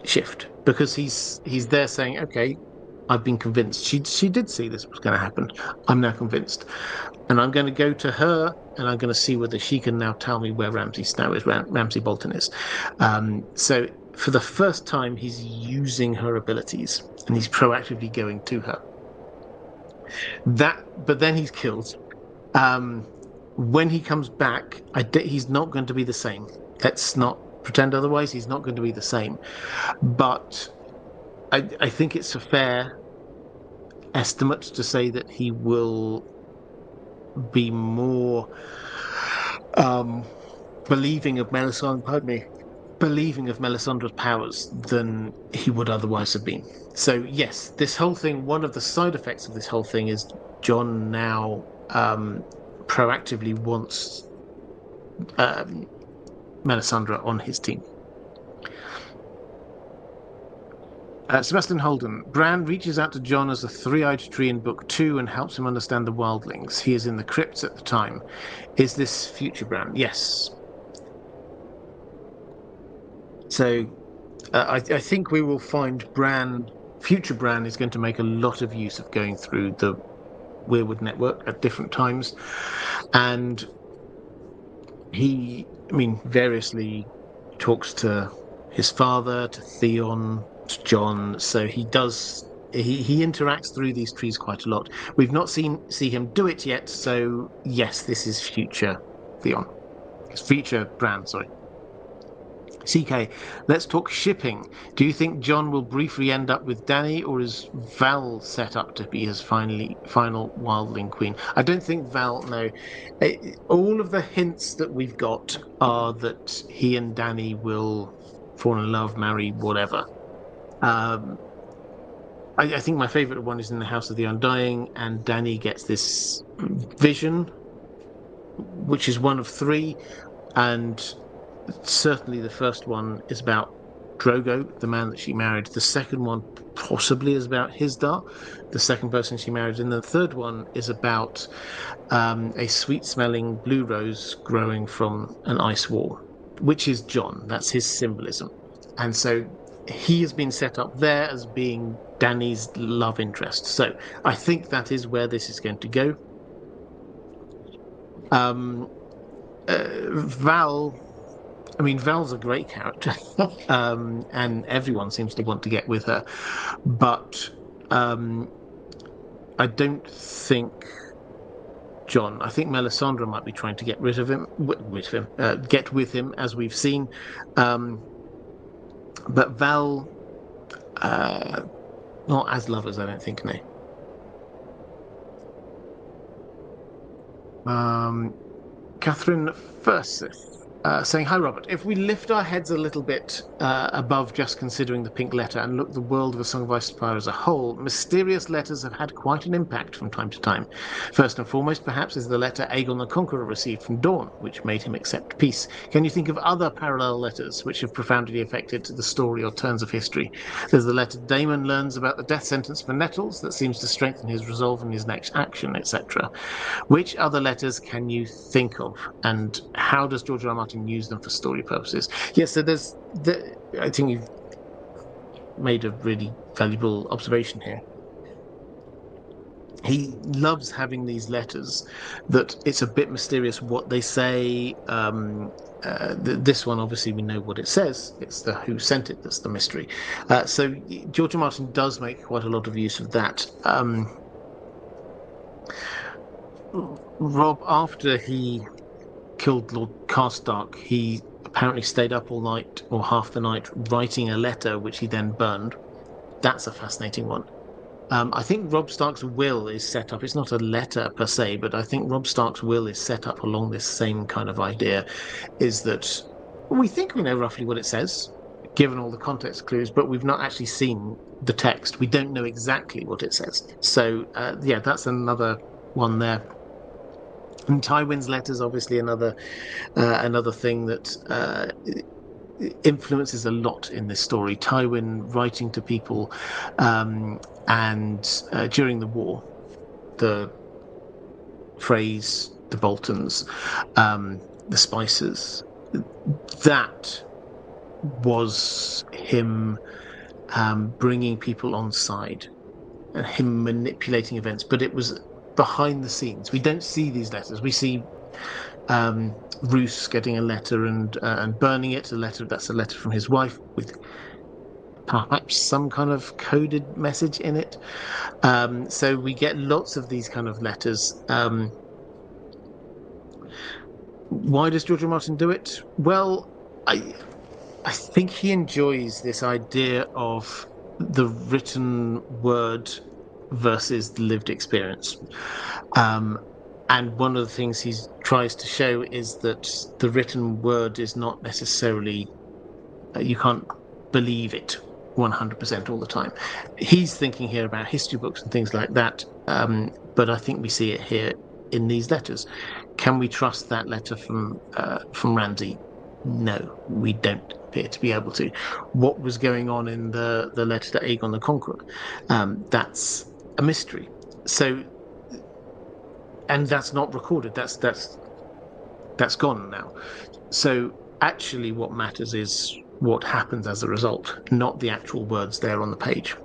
shift, because he's there saying, okay, I've been convinced. She did see this was going to happen. I'm now convinced, and I'm going to go to her, and I'm going to see whether she can now tell me where Ramsay Snow is, Ramsay Bolton is. So for the first time, he's using her abilities, and he's proactively going to her. But then he's killed. When he comes back, he's not going to be the same. Let's not pretend otherwise. He's not going to be the same. But I think it's a fair estimate to say that he will be more believing of Melisandre's powers than he would otherwise have been. So yes, this whole thing, one of the side effects of this whole thing is Jon now proactively wants Melisandre on his team. Sebastian Holden. Bran reaches out to Jon as a three-eyed tree in Book 2 and helps him understand the wildlings. He is in the crypts at the time. Is this future Bran? Yes. So I think we will find future Bran is going to make a lot of use of going through the Weirwood network at different times. And he, variously talks to his father, to Theon, to Jon. So he interacts through these trees quite a lot. We've not see him do it yet. So yes, this is future Theon. It's future Bran, sorry. CK, let's talk shipping. Do you think Jon will briefly end up with Dany, or is Val set up to be his final wildling queen? I don't think Val, no. All of the hints that we've got are that he and Dany will fall in love, marry, whatever. I think my favourite one is in the House of the Undying, and Dany gets this vision, which is one of three, and certainly the first one is about Drogo, the man that she married. The second one possibly is about Hisdar, the second person she married, and the third one is about a sweet-smelling blue rose growing from an ice wall, which is John. That's his symbolism, and so he has been set up there as being Danny's love interest. So I think that is where this is going to go. Val, I mean, Val's a great character, and everyone seems to want to get with her, but I don't think John. I think Melisandre might be trying to get rid of him, get with him, as we've seen. But Val, not as lovers, I don't think. No. Catherine Furseth. Saying, hi, Robert. If we lift our heads a little bit above just considering the pink letter and look at the world of A Song of Ice and Fire as a whole, mysterious letters have had quite an impact from time to time. First and foremost, perhaps, is the letter Aegon the Conqueror received from Dawn, which made him accept peace. Can you think of other parallel letters which have profoundly affected the story or turns of history? There's the letter Daemon learns about the death sentence for Nettles that seems to strengthen his resolve in his next action, etc. Which other letters can you think of, and how does George R. R. Martin use them for story purposes? Yes, so I think you've made a really valuable observation here. He loves having these letters that it's a bit mysterious what they say. This one, obviously, we know what it says. It's the who sent it that's the mystery. So George R. R. Martin does make quite a lot of use of that. Rob, after he killed Lord Karstark, he apparently stayed up all night or half the night writing a letter, which he then burned. That's a fascinating one. I think Robb Stark's will is set up. It's not a letter per se, but I think Robb Stark's will is set up along this same kind of idea, is that we think we know roughly what it says, given all the context clues, but we've not actually seen the text. We don't know exactly what it says. So, yeah, that's another one there. And Tywin's letters, obviously, another thing that influences a lot in this story. Tywin writing to people, and during the war, the Freys, the Boltons, the Spicers, that was him bringing people on side and him manipulating events, but it was behind the scenes. We don't see these letters. We see Roose getting a letter and burning it. That's a letter from his wife with perhaps some kind of coded message in it. So we get lots of these kind of letters. Why does George R. R. Martin do it? Well, I think he enjoys this idea of the written word versus the lived experience. And one of the things he tries to show is that the written word is not necessarily, you can't believe it 100% all the time. He's thinking here about history books and things like that, but I think we see it here in these letters. Can we trust that letter from Ramsay? No, we don't appear to be able to. What was going on in the letter to Aegon the Conqueror? That's a mystery. So, and that's not recorded. That's gone now. So actually, what matters is what happens as a result, not the actual words there on the page.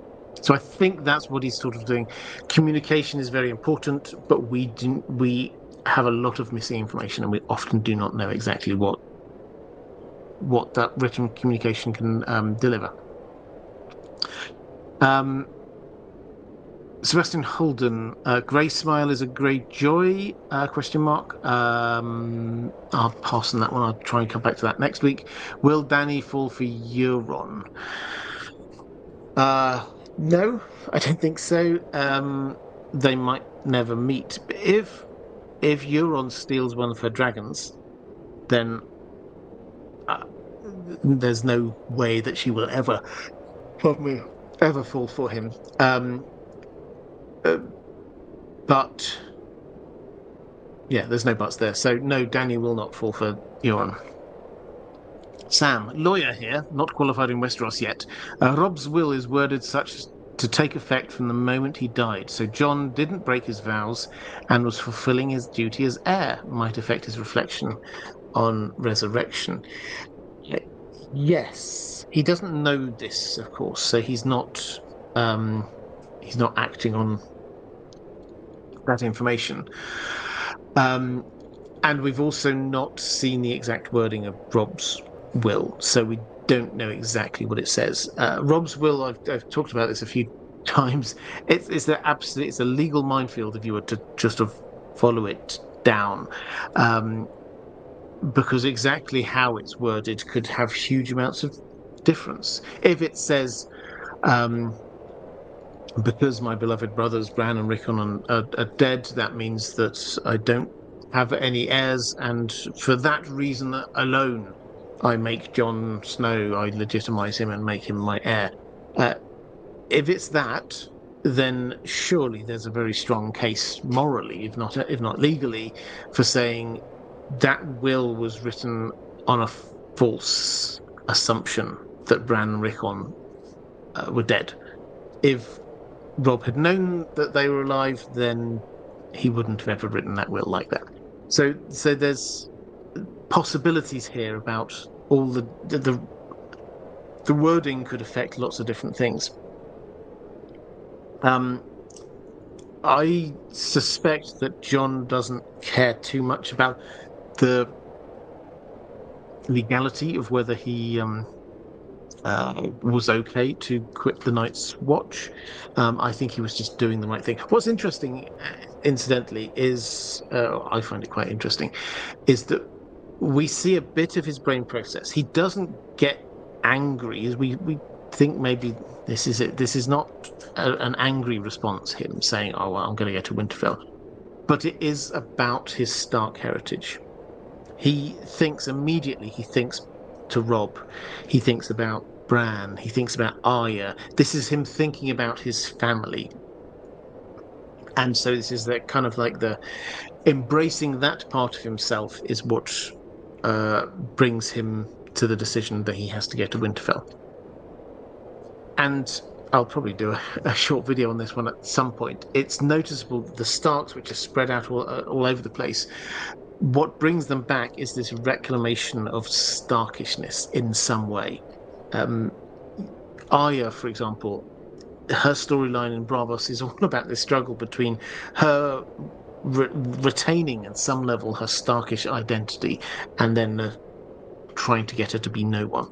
So I think that's what he's sort of doing. Communication is very important, but we have a lot of missing information, and we often do not know exactly what that written communication can deliver. Sebastian Holden, grey smile is a grey joy, question mark. I'll pass on that one. I'll try and come back to that next week. Will Dany fall for Euron? No, I don't think so. They might never meet. If Euron steals one of her dragons, then there's no way that she will ever fall for him. But yeah, there's no buts there. So no, Dany will not fall for Euron. Sam, lawyer here, not qualified in Westeros yet. Robb's will is worded such to take effect from the moment he died. So John didn't break his vows and was fulfilling his duty as heir, might affect his reflection on resurrection. Yes, he doesn't know this, of course, so um, he's not acting on that information. Um, and we've also not seen the exact wording of Rob's will, so we don't know exactly what it says. Rob's will, I've talked about this a few times. It's a legal minefield if you were to just to follow it down. Um, because exactly how it's worded could have huge amounts of difference. If it says, um, because my beloved brothers Bran and Rickon are dead, that means that I don't have any heirs, and for that reason alone, I make Jon Snow, I legitimize him and make him my heir. Uh, if it's that, then surely there's a very strong case morally, if not legally, for saying that will was written on a false assumption that Bran and Rickon were dead. If Rob had known that they were alive, then he wouldn't have ever written that will like that. So there's possibilities here about all the wording could affect lots of different things. Um, I suspect that Jon doesn't care too much about the legality of whether he was okay to quit the Night's Watch. I think he was just doing the right thing. What's interesting, incidentally, is I find it quite interesting, is that we see a bit of his brain process. He doesn't get angry, as we think maybe this is it. This is not an angry response, him saying, "Oh, well, I'm going to go to Winterfell," but it is about his Stark heritage. He thinks immediately. He thinks to Rob. He thinks about Bran. He thinks about Arya. This is him thinking about his family. And so this is that kind of like the embracing that part of himself is what brings him to the decision that he has to go to Winterfell. And I'll probably do a short video on this one at some point. It's noticeable that the Starks, which are spread out all over the place, what brings them back is this reclamation of Starkishness in some way. Arya, for example, her storyline in Bravos is all about this struggle between her retaining at some level her Starkish identity and then trying to get her to be no one.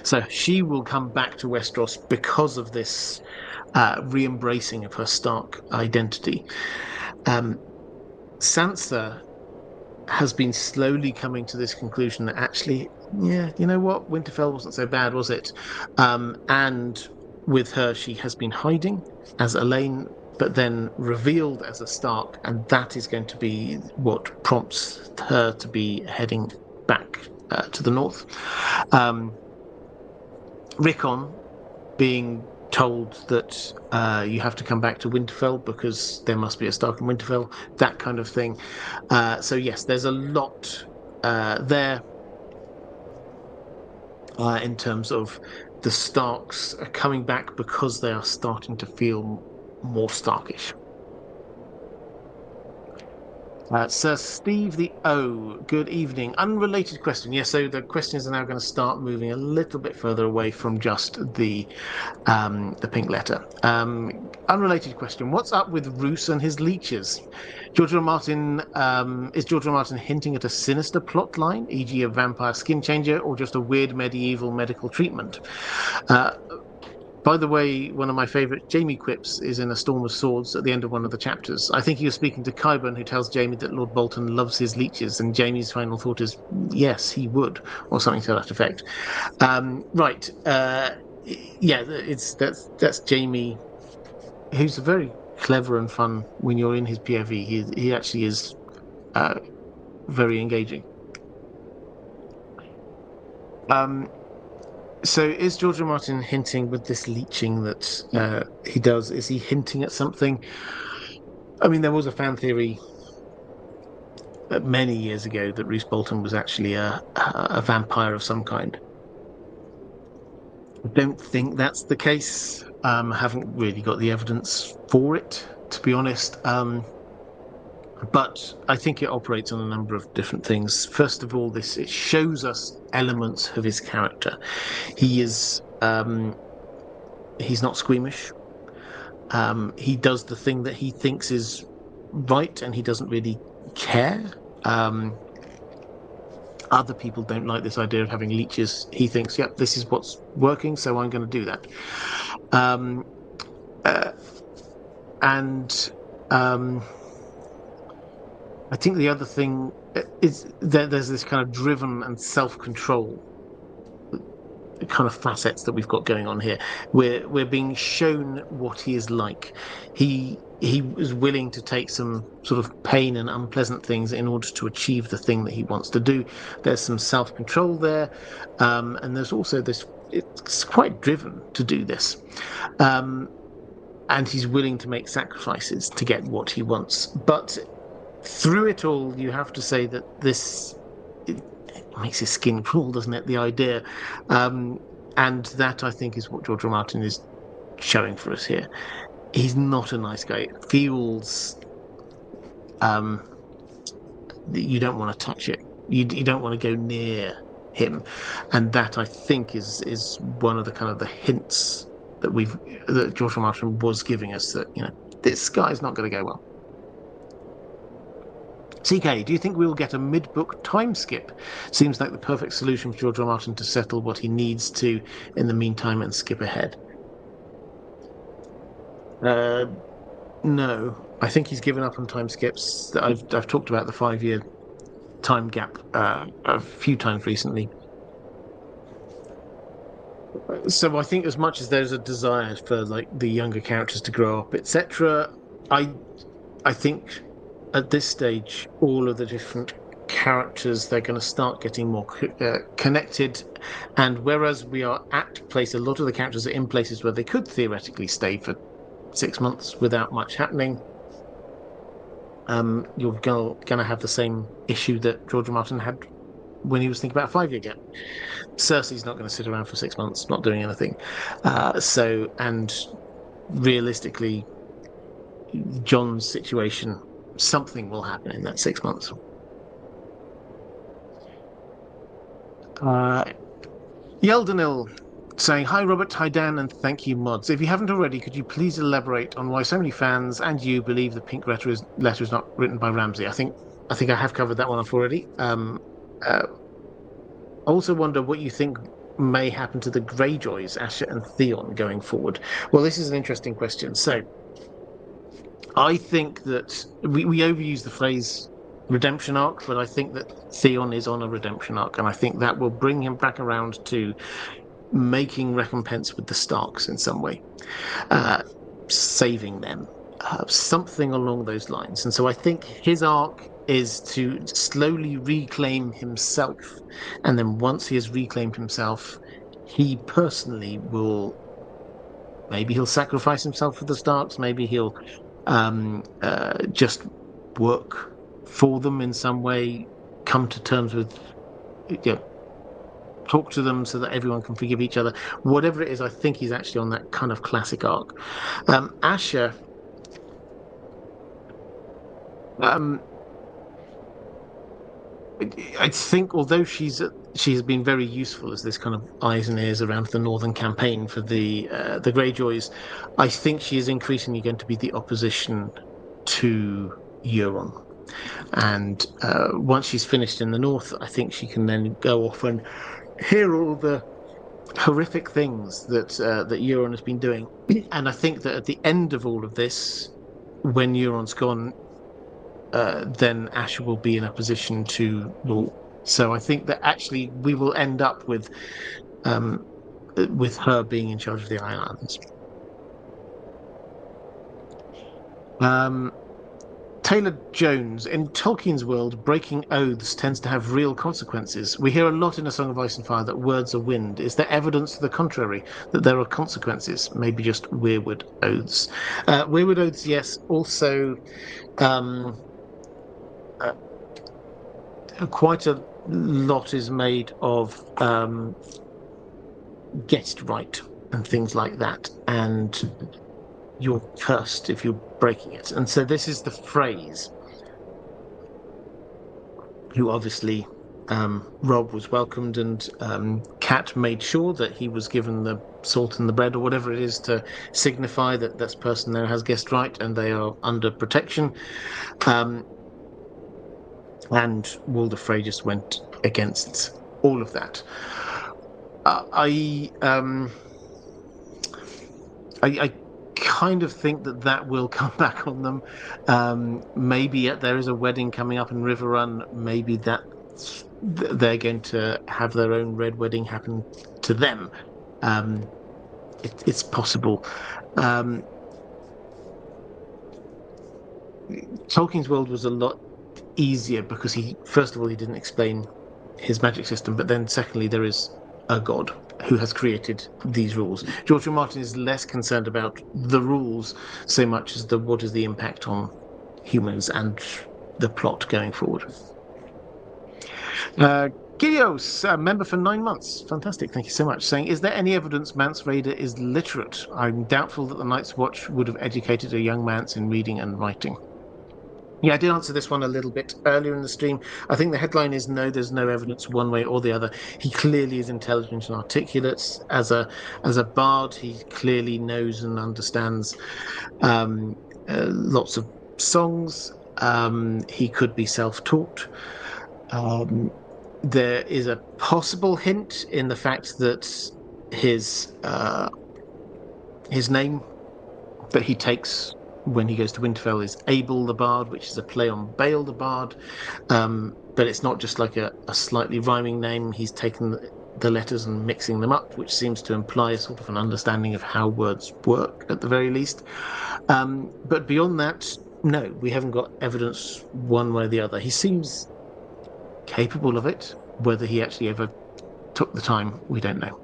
So she will come back to Westeros because of this re-embracing of her Stark identity. Sansa has been slowly coming to this conclusion that actually, yeah, you know what, Winterfell wasn't so bad, was it? And with her, she has been hiding as Elaine, but then revealed as a Stark, and that is going to be what prompts her to be heading back to the north. Rickon being told that you have to come back to Winterfell because there must be a Stark in Winterfell, that kind of thing. So yes, there's a lot there in terms of the Starks are coming back because they are starting to feel more Starkish. Sir Steve the O, good evening. Unrelated question. Yes, so the questions are now going to start moving a little bit further away from just the pink letter. Unrelated question. What's up with Roose and his leeches? George R. R. Martin, is George R. R. Martin hinting at a sinister plot line, e.g. a vampire skin changer, or just a weird medieval medical treatment? By the way, one of my favourite Jaime quips is in A Storm of Swords at the end of one of the chapters. I think he was speaking to Qyburn, who tells Jaime that Lord Bolton loves his leeches, and Jaime's final thought is, yes, he would, or something to that effect. Right. Yeah, that's Jaime, who's very clever and fun when you're in his POV. He actually is very engaging. So is George R. R. Martin hinting with this leeching that he does? Is he hinting at something? I mean, there was a fan theory many years ago that Roose Bolton was actually a vampire of some kind. I don't think that's the case. Haven't really got the evidence for it, to be honest. But I think it operates on a number of different things. First of all, it shows us elements of his character. He is he's not squeamish. He does the thing that he thinks is right, and he doesn't really care. Um, Other people don't like this idea of having leeches. He thinks, yep, this is what's working, so I'm going to do that. Um, uh, and I think the other thing is that there's this kind of driven and self-control kind of facets that we've got going on here. We're being shown what he is like. He is willing to take some sort of pain and unpleasant things in order to achieve the thing that he wants to do. There's some self-control there, and there's also this. It's quite driven to do this, and he's willing to make sacrifices to get what he wants. But through it all, you have to say that it makes his skin crawl, doesn't it? The idea, and that I think is what George R. R. Martin is showing for us here. He's not a nice guy. It feels that you don't want to touch it. You don't want to go near him, and that I think is one of the kind of the hints that George R. R. Martin was giving us, that this guy's not going to go well. CK, do you think we will get a mid-book time skip? Seems like the perfect solution for George R. R. Martin to settle what he needs to in the meantime and skip ahead. No, I think he's given up on time skips. I've talked about the 5-year time gap a few times recently. So I think as much as there's a desire for like the younger characters to grow up, etc., I think at this stage all of the different characters, they're going to start getting more connected, and whereas we are at place, a lot of the characters are in places where they could theoretically stay for 6 months without much happening. You're going to have the same issue that George R. Martin had when he was thinking about a 5-year gap. Cersei's not going to sit around for 6 months not doing anything. And realistically, Jon's situation, something will happen in that 6 months. Yeldenil saying, hi Robert, hi Dan, and thank you mods. If you haven't already, could you please elaborate on why so many fans and you believe the pink letter is not written by Ramsay? I think I have covered that one up already. I also wonder what you think may happen to the Greyjoys, Asher and Theon, going forward. Well, this is an interesting question. So I think that we overuse the phrase redemption arc, but I think that Theon is on a redemption arc, and I think that will bring him back around to making recompense with the Starks in some way, saving them, something along those lines. And so I think his arc is to slowly reclaim himself, and then once he has reclaimed himself, he personally will, maybe he'll sacrifice himself for the Starks, maybe he'll just work for them in some way, come to terms with, talk to them so that everyone can forgive each other. Whatever it is, I think he's actually on that kind of classic arc. Asher, I think although she has been very useful as this kind of eyes and ears around the Northern campaign for the Greyjoys, I think she is increasingly going to be the opposition to Euron. And once she's finished in the North, I think she can then go off and hear all the horrific things that Euron has been doing. And I think that at the end of all of this, when Euron's gone, then Asher will be in a position to rule. So I think that actually we will end up with her being in charge of the Iron Islands. Taylor Jones, in Tolkien's world, breaking oaths tends to have real consequences. We hear a lot in A Song of Ice and Fire that words are wind. Is there evidence to the contrary, that there are consequences, maybe just weirwood oaths? Weirwood oaths, yes. Also, quite a lot is made of get it right and things like that, and you're cursed if you're breaking it. And so this is the phrase. Who obviously Rob was welcomed, and Cat made sure that he was given the salt in the bread or whatever it is to signify that this person now has guessed right and they are under protection. And Walder Frey just went against all of that. I kind of think that will come back on them. Maybe there is a wedding coming up in River Run. Maybe they're going to have their own red wedding happen to them. It's possible. Tolkien's world was a lot easier because first of all, he didn't explain his magic system, but then secondly, there is a god who has created these rules. George R. Martin is less concerned about the rules so much as what is the impact on humans and the plot going forward. Gideos, a member for 9 months. Fantastic, thank you so much. Saying, is there any evidence Mance Rayder is literate? I'm doubtful that the Night's Watch would have educated a young Mance in reading and writing. Yeah, I did answer this one a little bit earlier in the stream. I think the headline is no, there's no evidence one way or the other. He clearly is intelligent and articulate. As a bard, he clearly knows and understands lots of songs. He could be self-taught. There is a possible hint in the fact that his name that he takes when he goes to Winterfell is Abel the Bard, which is a play on Bale the Bard. But it's not just like a slightly rhyming name. He's taken the letters and mixing them up, which seems to imply sort of an understanding of how words work at the very least. But beyond that, no, we haven't got evidence one way or the other. He seems capable of it. Whether he actually ever took the time, we don't know.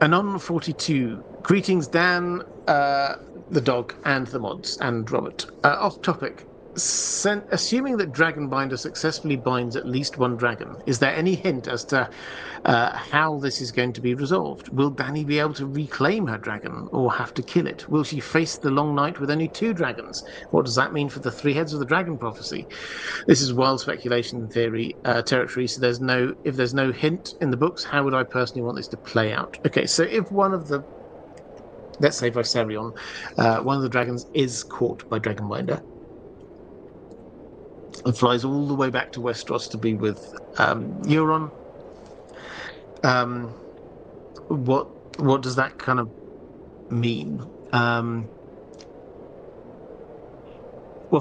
Anon 42. Greetings, Dan, the dog, and the mods, and Robert. Off topic. Assuming that Dragonbinder successfully binds at least one dragon, is there any hint as to how this is going to be resolved? Will Dany be able to reclaim her dragon or have to kill it? Will she face the long night with only 2 dragons? What does that mean for the 3 heads of the dragon prophecy? This is wild speculation theory territory, so if there's no hint in the books, how would I personally want this to play out? Okay, so if one of the, let's say Viserion, one of the dragons is caught by Dragonbinder and flies all the way back to Westeros to be with Euron, what does that kind of mean? Well,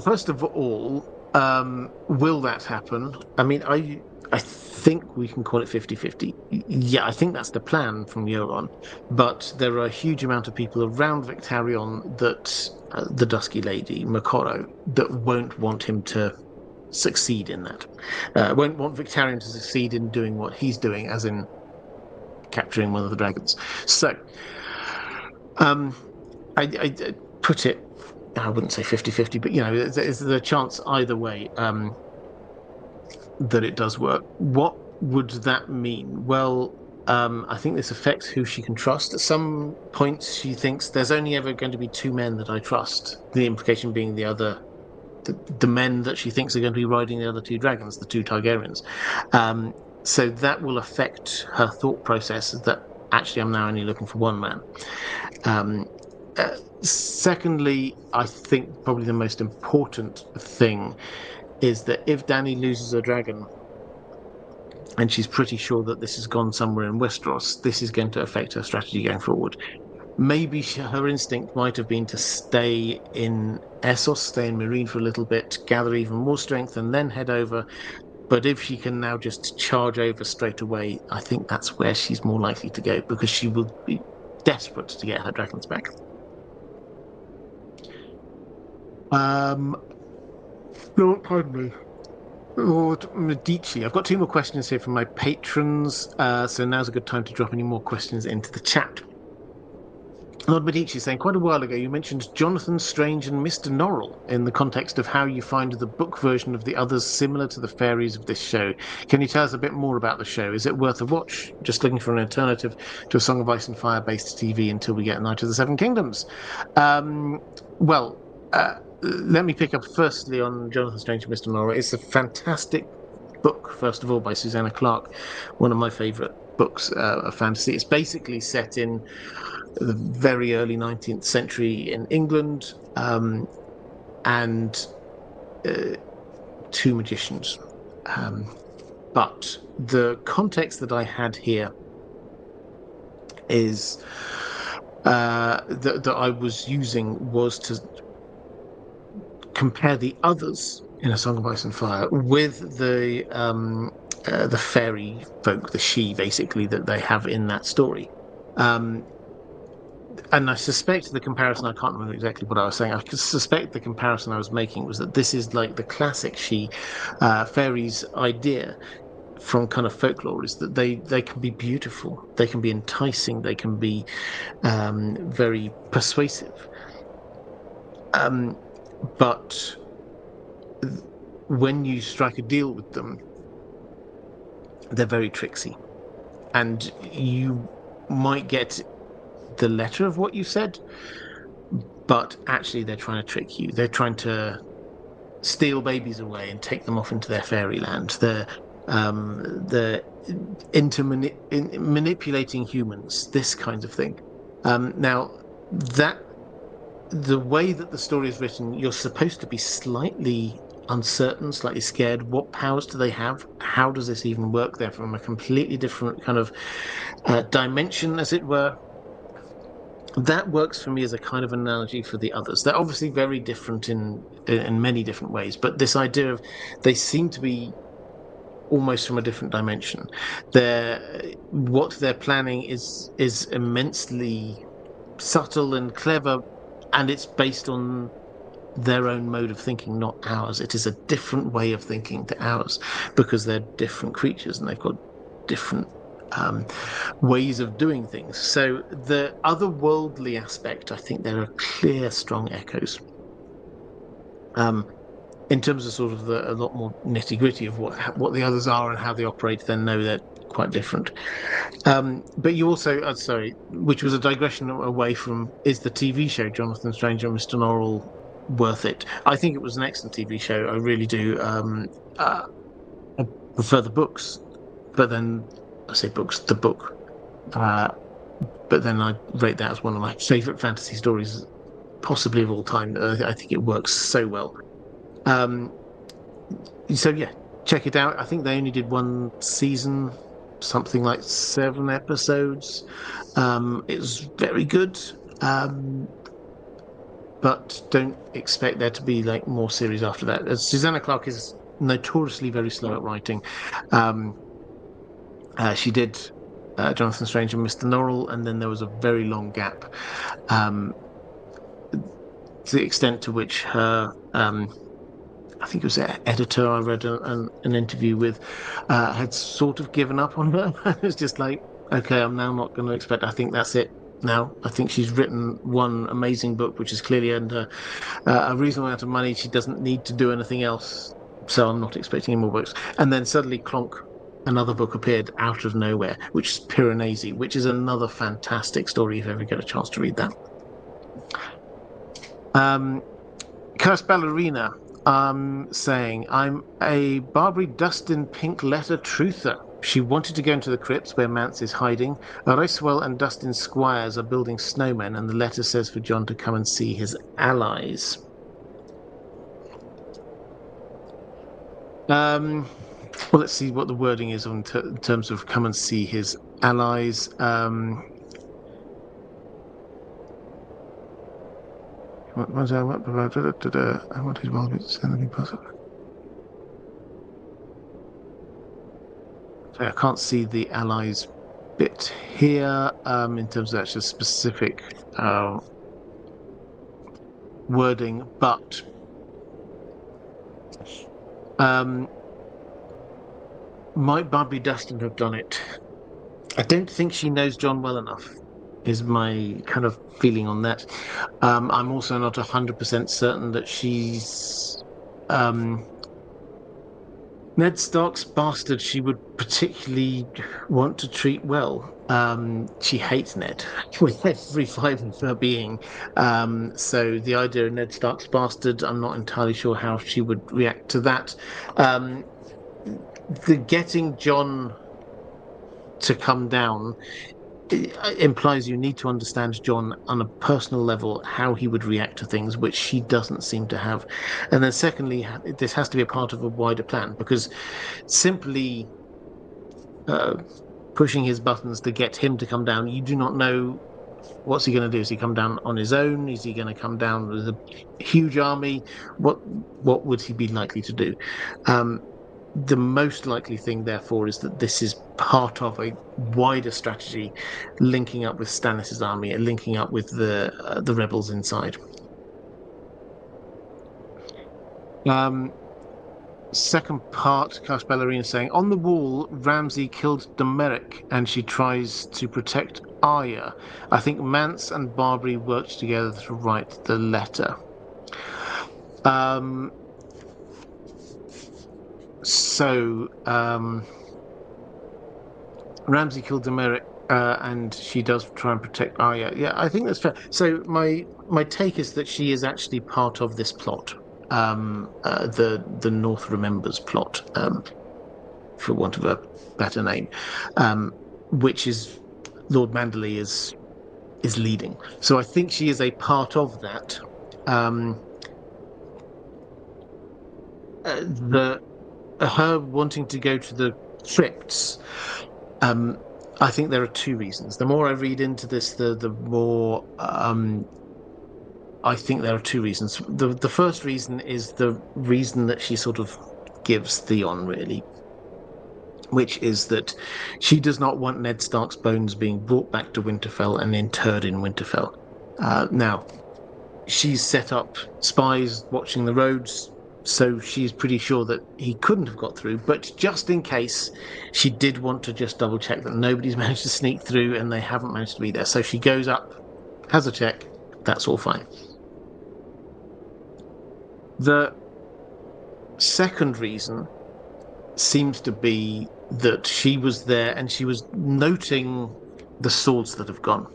first of all, will that happen? I mean, I think we can call it 50-50. Yeah, I think that's the plan from Euron. But there are a huge amount of people around Victarion that the Dusky Lady, Makoro, that won't want him to succeed in that. Won't want Victarion to succeed in doing what he's doing, as in capturing one of the dragons. So, I put it, I wouldn't say 50-50, but, there's a chance either way that it does work. What would that mean? Well, I think this affects who she can trust. At some points, she thinks there's only ever going to be 2 men that I trust. The implication being the men that she thinks are going to be riding the other 2 dragons, the 2 Targaryens. So that will affect her thought process that actually I'm now only looking for 1 man. Secondly, I think probably the most important thing is that if Dany loses a dragon, and she's pretty sure that this has gone somewhere in Westeros, this is going to affect her strategy going forward. Maybe her instinct might have been to stay in Essos, stay in Meereen for a little bit, gather even more strength, and then head over. But if she can now just charge over straight away, I think that's where she's more likely to go, because she will be desperate to get her dragons back. No, pardon me. Lord Medici. I've got 2 more questions here from my patrons, so now's a good time to drop any more questions into the chat. Lord Medici saying, quite a while ago, you mentioned Jonathan Strange and Mr. Norrell in the context of how you find the book version of the others similar to the fairies of this show. Can you tell us a bit more about the show? Is it worth a watch? Just looking for an alternative to a Song of Ice and Fire based TV until we get Night of the Seven Kingdoms. Well, let me pick up firstly on Jonathan Strange and Mr. Norrell. It's a fantastic book, first of all, by Susanna Clarke, one of my favourite books of fantasy. It's basically set in the very early 19th century in England, and two magicians. But the context that I had here is that I was using was to compare the others in A Song of Ice and Fire with the fairy folk, the Sidhe, basically, that they have in that story. And I suspect the comparison, I can't remember exactly what I was saying. I suspect the comparison I was making was that this is like the classic Sidhe fairies idea from kind of folklore, is that they can be beautiful, they can be enticing, they can be very persuasive. But when you strike a deal with them, they're very tricksy, and you might get the letter of what you said, but actually they're trying to trick you. They're trying to steal babies away and take them off into their fairyland. They're manipulating humans, this kind of thing. Now, that the way that the story is written, you're supposed to be slightly uncertain, slightly scared. What powers do they have? How does this even work? They're from a completely different kind of dimension, as it were. That works for me as a kind of analogy for the others. They're obviously very different in many different ways, but this idea of they seem to be almost from a different dimension. What they're planning is immensely subtle and clever, and it's based on their own mode of thinking, not ours. It is a different way of thinking to ours because they're different creatures and they've got different ways of doing things. So the otherworldly aspect, I think there are clear, strong echoes. In terms of sort of a lot more nitty gritty of what the others are and how they operate, then no, they're quite different. But you also, sorry, which was a digression away from, is the TV show Jonathan Strange and Mr. Norrell worth it? I think it was an excellent TV show. I really do. I prefer the books, but then I say books, the book. But then I rate that as one of my favourite fantasy stories, possibly of all time. I think it works so well. So yeah, check it out. I think they only did one season, something like 7 episodes. It was very good. But don't expect there to be like more series after that. As Susanna Clarke is notoriously very slow at writing. She did Jonathan Strange and Mr. Norrell, and then there was a very long gap. To the extent to which her, I think it was an editor I read an interview with, had sort of given up on her. It was just like, okay, I'm now not going to expect. I think that's it. Now I think she's written one amazing book, which has clearly earned her a reasonable amount of money. She doesn't need to do anything else, so I'm not expecting any more books. And then suddenly, clonk, another book appeared out of nowhere, which is Piranesi, which is another fantastic story if you ever get a chance to read that. Cursed Ballerina saying, I'm a Barbary Dustin pink letter truther. She wanted to go into the crypts where Mance is hiding. Racewell and Dustin's squires are building snowmen, and the letter says for John to come and see his allies. Well, let's see what the wording is in terms of come and see his allies. I want his Velvet anything possible. So I can't see the allies bit here in terms of actual specific wording, but might Barbary Dustin have done it? I don't think she knows John well enough is my kind of feeling on that. I'm also not 100% certain that she's Ned Stark's bastard she would particularly want to treat well. She hates Ned with every fibre of her being. So the idea of Ned Stark's bastard, I'm not entirely sure how she would react to that. Um, the getting John to come down implies you need to understand John on a personal level, how he would react to things, which she doesn't seem to have. And then, secondly, this has to be a part of a wider plan because simply pushing his buttons to get him to come down, you do not know what's he going to do. Is he come down on his own? Is he going to come down with a huge army? What would he be likely to do? The most likely thing, therefore, is that this is part of a wider strategy, linking up with Stannis' army and linking up with the rebels inside. Second part, Cash Ballerina saying, on the wall, Ramsay killed Domeric and she tries to protect Arya. I think Mance and Barbary worked together to write the letter. Ramsay killed Domeric and she does try and protect Arya. Yeah, I think that's fair. So my take is that she is actually part of this plot. The North Remembers plot, for want of a better name, which is Lord Manderley is leading. So I think she is a part of that. Her wanting to go to the crypts. I think there are two reasons. The more I read into this, the more I think there are two reasons. The first reason is the reason that she sort of gives Theon, really, which is that she does not want Ned Stark's bones being brought back to Winterfell and interred in Winterfell. Now, she's set up spies watching the roads, so she's pretty sure that he couldn't have got through. But just in case, she did want to just double check that nobody's managed to sneak through and they haven't managed to be there. So she goes up, has a check, that's all fine. The second reason seems to be that she was there and she was noting the swords that have gone.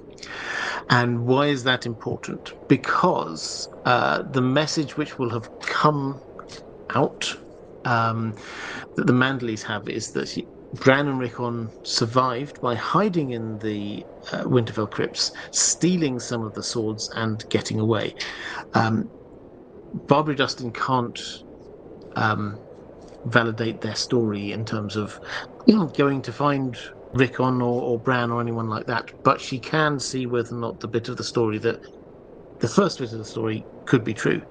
And why is that important? Because the message which will have come out that the Manderleys have is that Bran and Rickon survived by hiding in the Winterfell crypts, stealing some of the swords and getting away. Barbary Dustin can't validate their story in terms of going to find Rickon or Bran or anyone like that, but she can see whether or not the bit of the story that the first bit of the story could be true.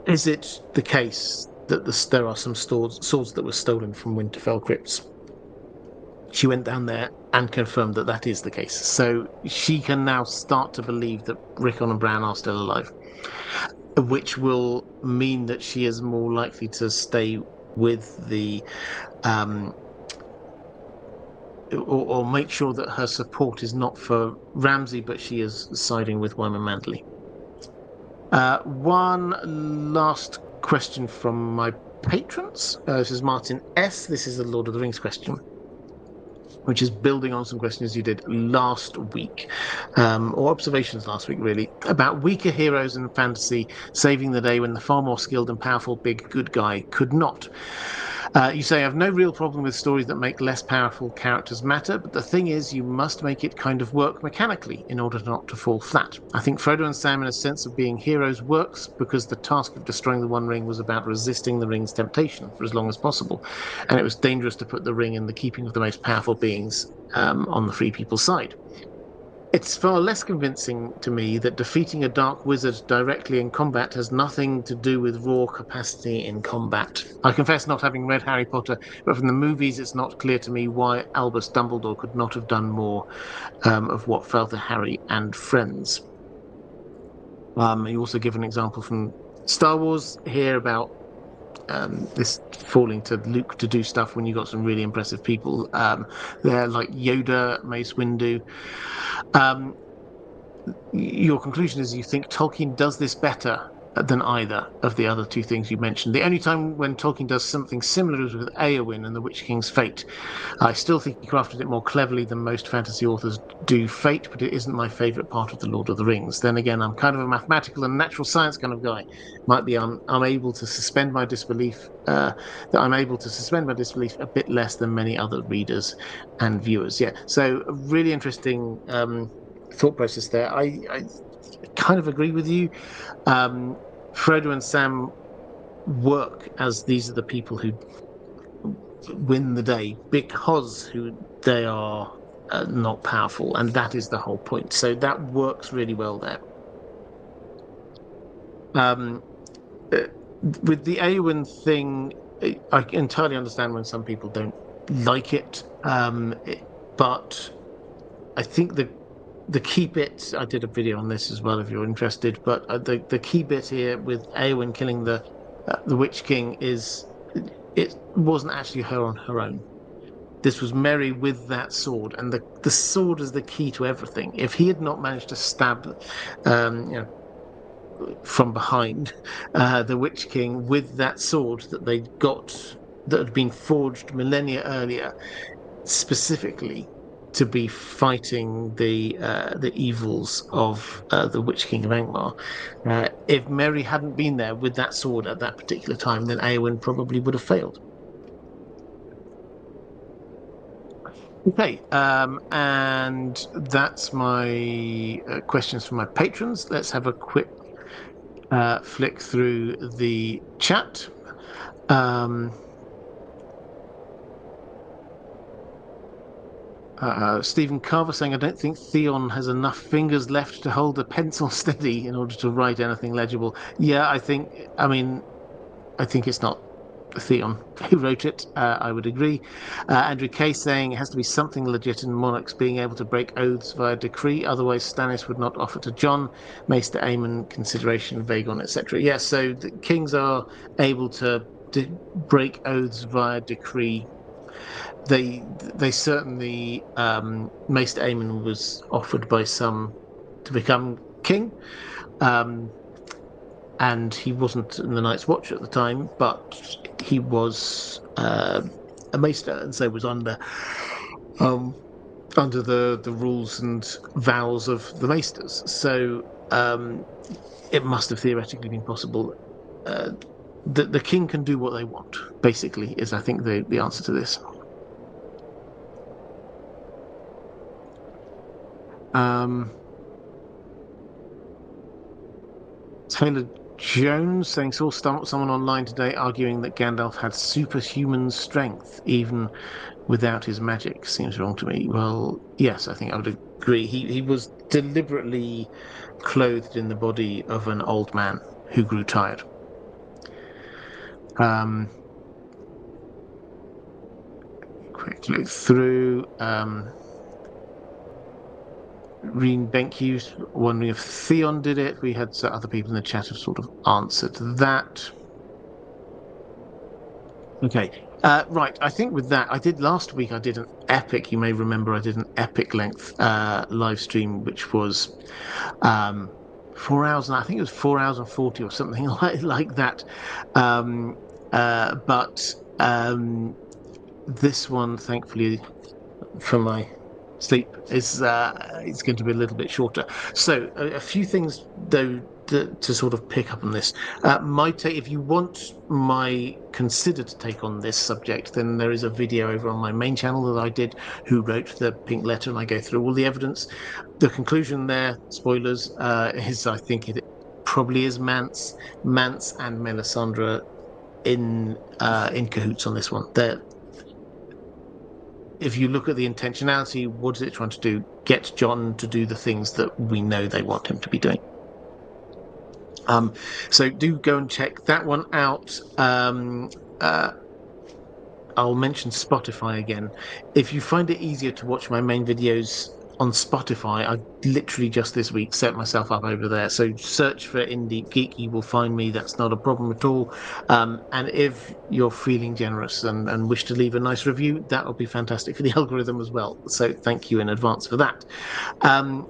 Is it the case that there are some swords that were stolen from Winterfell crypts? She went down there and confirmed that that is the case. So she can now start to believe that Rickon and Bran are still alive, which will mean that she is more likely to stay with the or make sure that her support is not for Ramsay, but she is siding with Wyman Manderley. One last question from my patrons. This is Martin S. This is a Lord of the Rings question, which is building on some questions you did last week, or observations last week, really, about weaker heroes in fantasy saving the day when the far more skilled and powerful big good guy could not. You say, I have no real problem with stories that make less powerful characters matter, but the thing is, you must make it kind of work mechanically in order not to fall flat. I think Frodo and Sam, in a sense of being heroes, works because the task of destroying the One Ring was about resisting the ring's temptation for as long as possible, and it was dangerous to put the ring in the keeping of the most powerful beings on the Free People's side. It's far less convincing to me that defeating a dark wizard directly in combat has nothing to do with raw capacity in combat. I confess not having read Harry Potter, but from the movies it's not clear to me why Albus Dumbledore could not have done more of what fell to Harry and friends. You also give an example from Star Wars here about this falling to Luke to do stuff when you got some really impressive people there, like Yoda, Mace Windu. Um, your conclusion is you think Tolkien does this better than either of the other two things you mentioned. The only time when Tolkien does something similar is with Eowyn and the Witch King's fate. I still think he crafted it more cleverly than most fantasy authors do fate, but it isn't my favourite part of The Lord of the Rings. Then again, I'm kind of a mathematical and natural science kind of guy. Might be I'm able to suspend my disbelief, that I'm able to suspend my disbelief a bit less than many other readers and viewers. Yeah, so a really interesting thought process there. I kind of agree with you. Um, Frodo and Sam work as these are the people who win the day because who they are not powerful, and that is the whole point. So that works really well there. Um, uh, with the Eowyn thing, I entirely understand when some people don't like it, but I think the key bit, I did a video on this as well if you're interested, but the key bit here with Eowyn killing the Witch King is it wasn't actually her on her own. This was Merry with that sword, and the sword is the key to everything. If he had not managed to stab, you know, from behind the Witch King with that sword that they got that had been forged millennia earlier, specifically to be fighting the evils of the Witch King of Angmar. If Merry hadn't been there with that sword at that particular time, then Eowyn probably would have failed. Okay, and that's my questions from my patrons. Let's have a quick flick through the chat. Stephen Carver saying, I don't think Theon has enough fingers left to hold a pencil steady in order to write anything legible. Yeah, I think it's not Theon who wrote it. I would agree. Andrew Kay saying it has to be something legit in monarchs being able to break oaths via decree. Otherwise, Stannis would not offer to Jon, Maester Aemon, consideration, Vagon, etc. Yes, so the kings are able to break oaths via decree. They certainly Maester Aemon was offered by some to become king. And he wasn't in the Night's Watch at the time, but he was a maester, and so was under the rules and vows of the maesters. So it must have theoretically been possible. The king can do what they want, basically, is I think the answer to this. Taylor Jones saying, saw someone online today arguing that Gandalf had superhuman strength even without his magic. Seems wrong to me. Well, yes, I think I would agree. He was deliberately clothed in the body of an old man who grew tired. Quick look through. Reen Benkhughes wondering if Theon did it. We had other people in the chat have sort of answered that. Okay, right. I think with that, last week. I did an epic. You may remember I did an epic length live stream, which was 4 hours, and I think it was 4 hours and 40 or something like that. But this one, thankfully, for my sleep is it's going to be a little bit shorter. So a few things though to sort of pick up on this. My take, if you want my considered take on this subject, then there is a video over on my main channel that I did, Who Wrote the Pink Letter, and I go through all the evidence. The conclusion there, spoilers, is I think it probably is Mance and Melisandre in cahoots on this one. If you look at the intentionality, what is it trying to do? Get Jon to do the things that we know they want him to be doing. So do go and check that one out. I'll mention Spotify again. If you find it easier to watch my main videos on Spotify. I literally just this week set myself up over there. So search for Indie Geek. You will find me. That's not a problem at all. And if you're feeling generous and wish to leave a nice review, that will be fantastic for the algorithm as well. So thank you in advance for that. Um,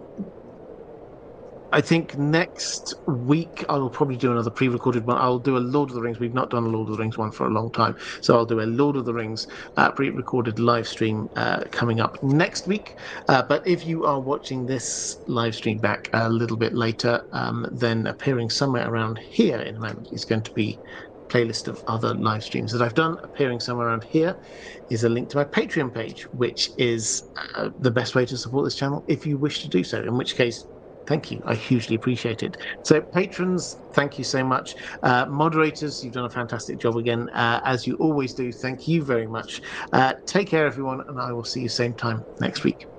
I think next week I will probably do another pre-recorded one. I'll do a Lord of the Rings. We've not done a Lord of the Rings one for a long time, so I'll do a Lord of the Rings pre-recorded live stream coming up next week. But if you are watching this live stream back a little bit later, then appearing somewhere around here in a moment is going to be a playlist of other live streams that I've done. Appearing somewhere around here is a link to my Patreon page, which is the best way to support this channel if you wish to do so. In which case, thank you. I hugely appreciate it. So, patrons, thank you so much. Moderators, you've done a fantastic job again, as you always do. Thank you very much. Take care, everyone, and I will see you same time next week.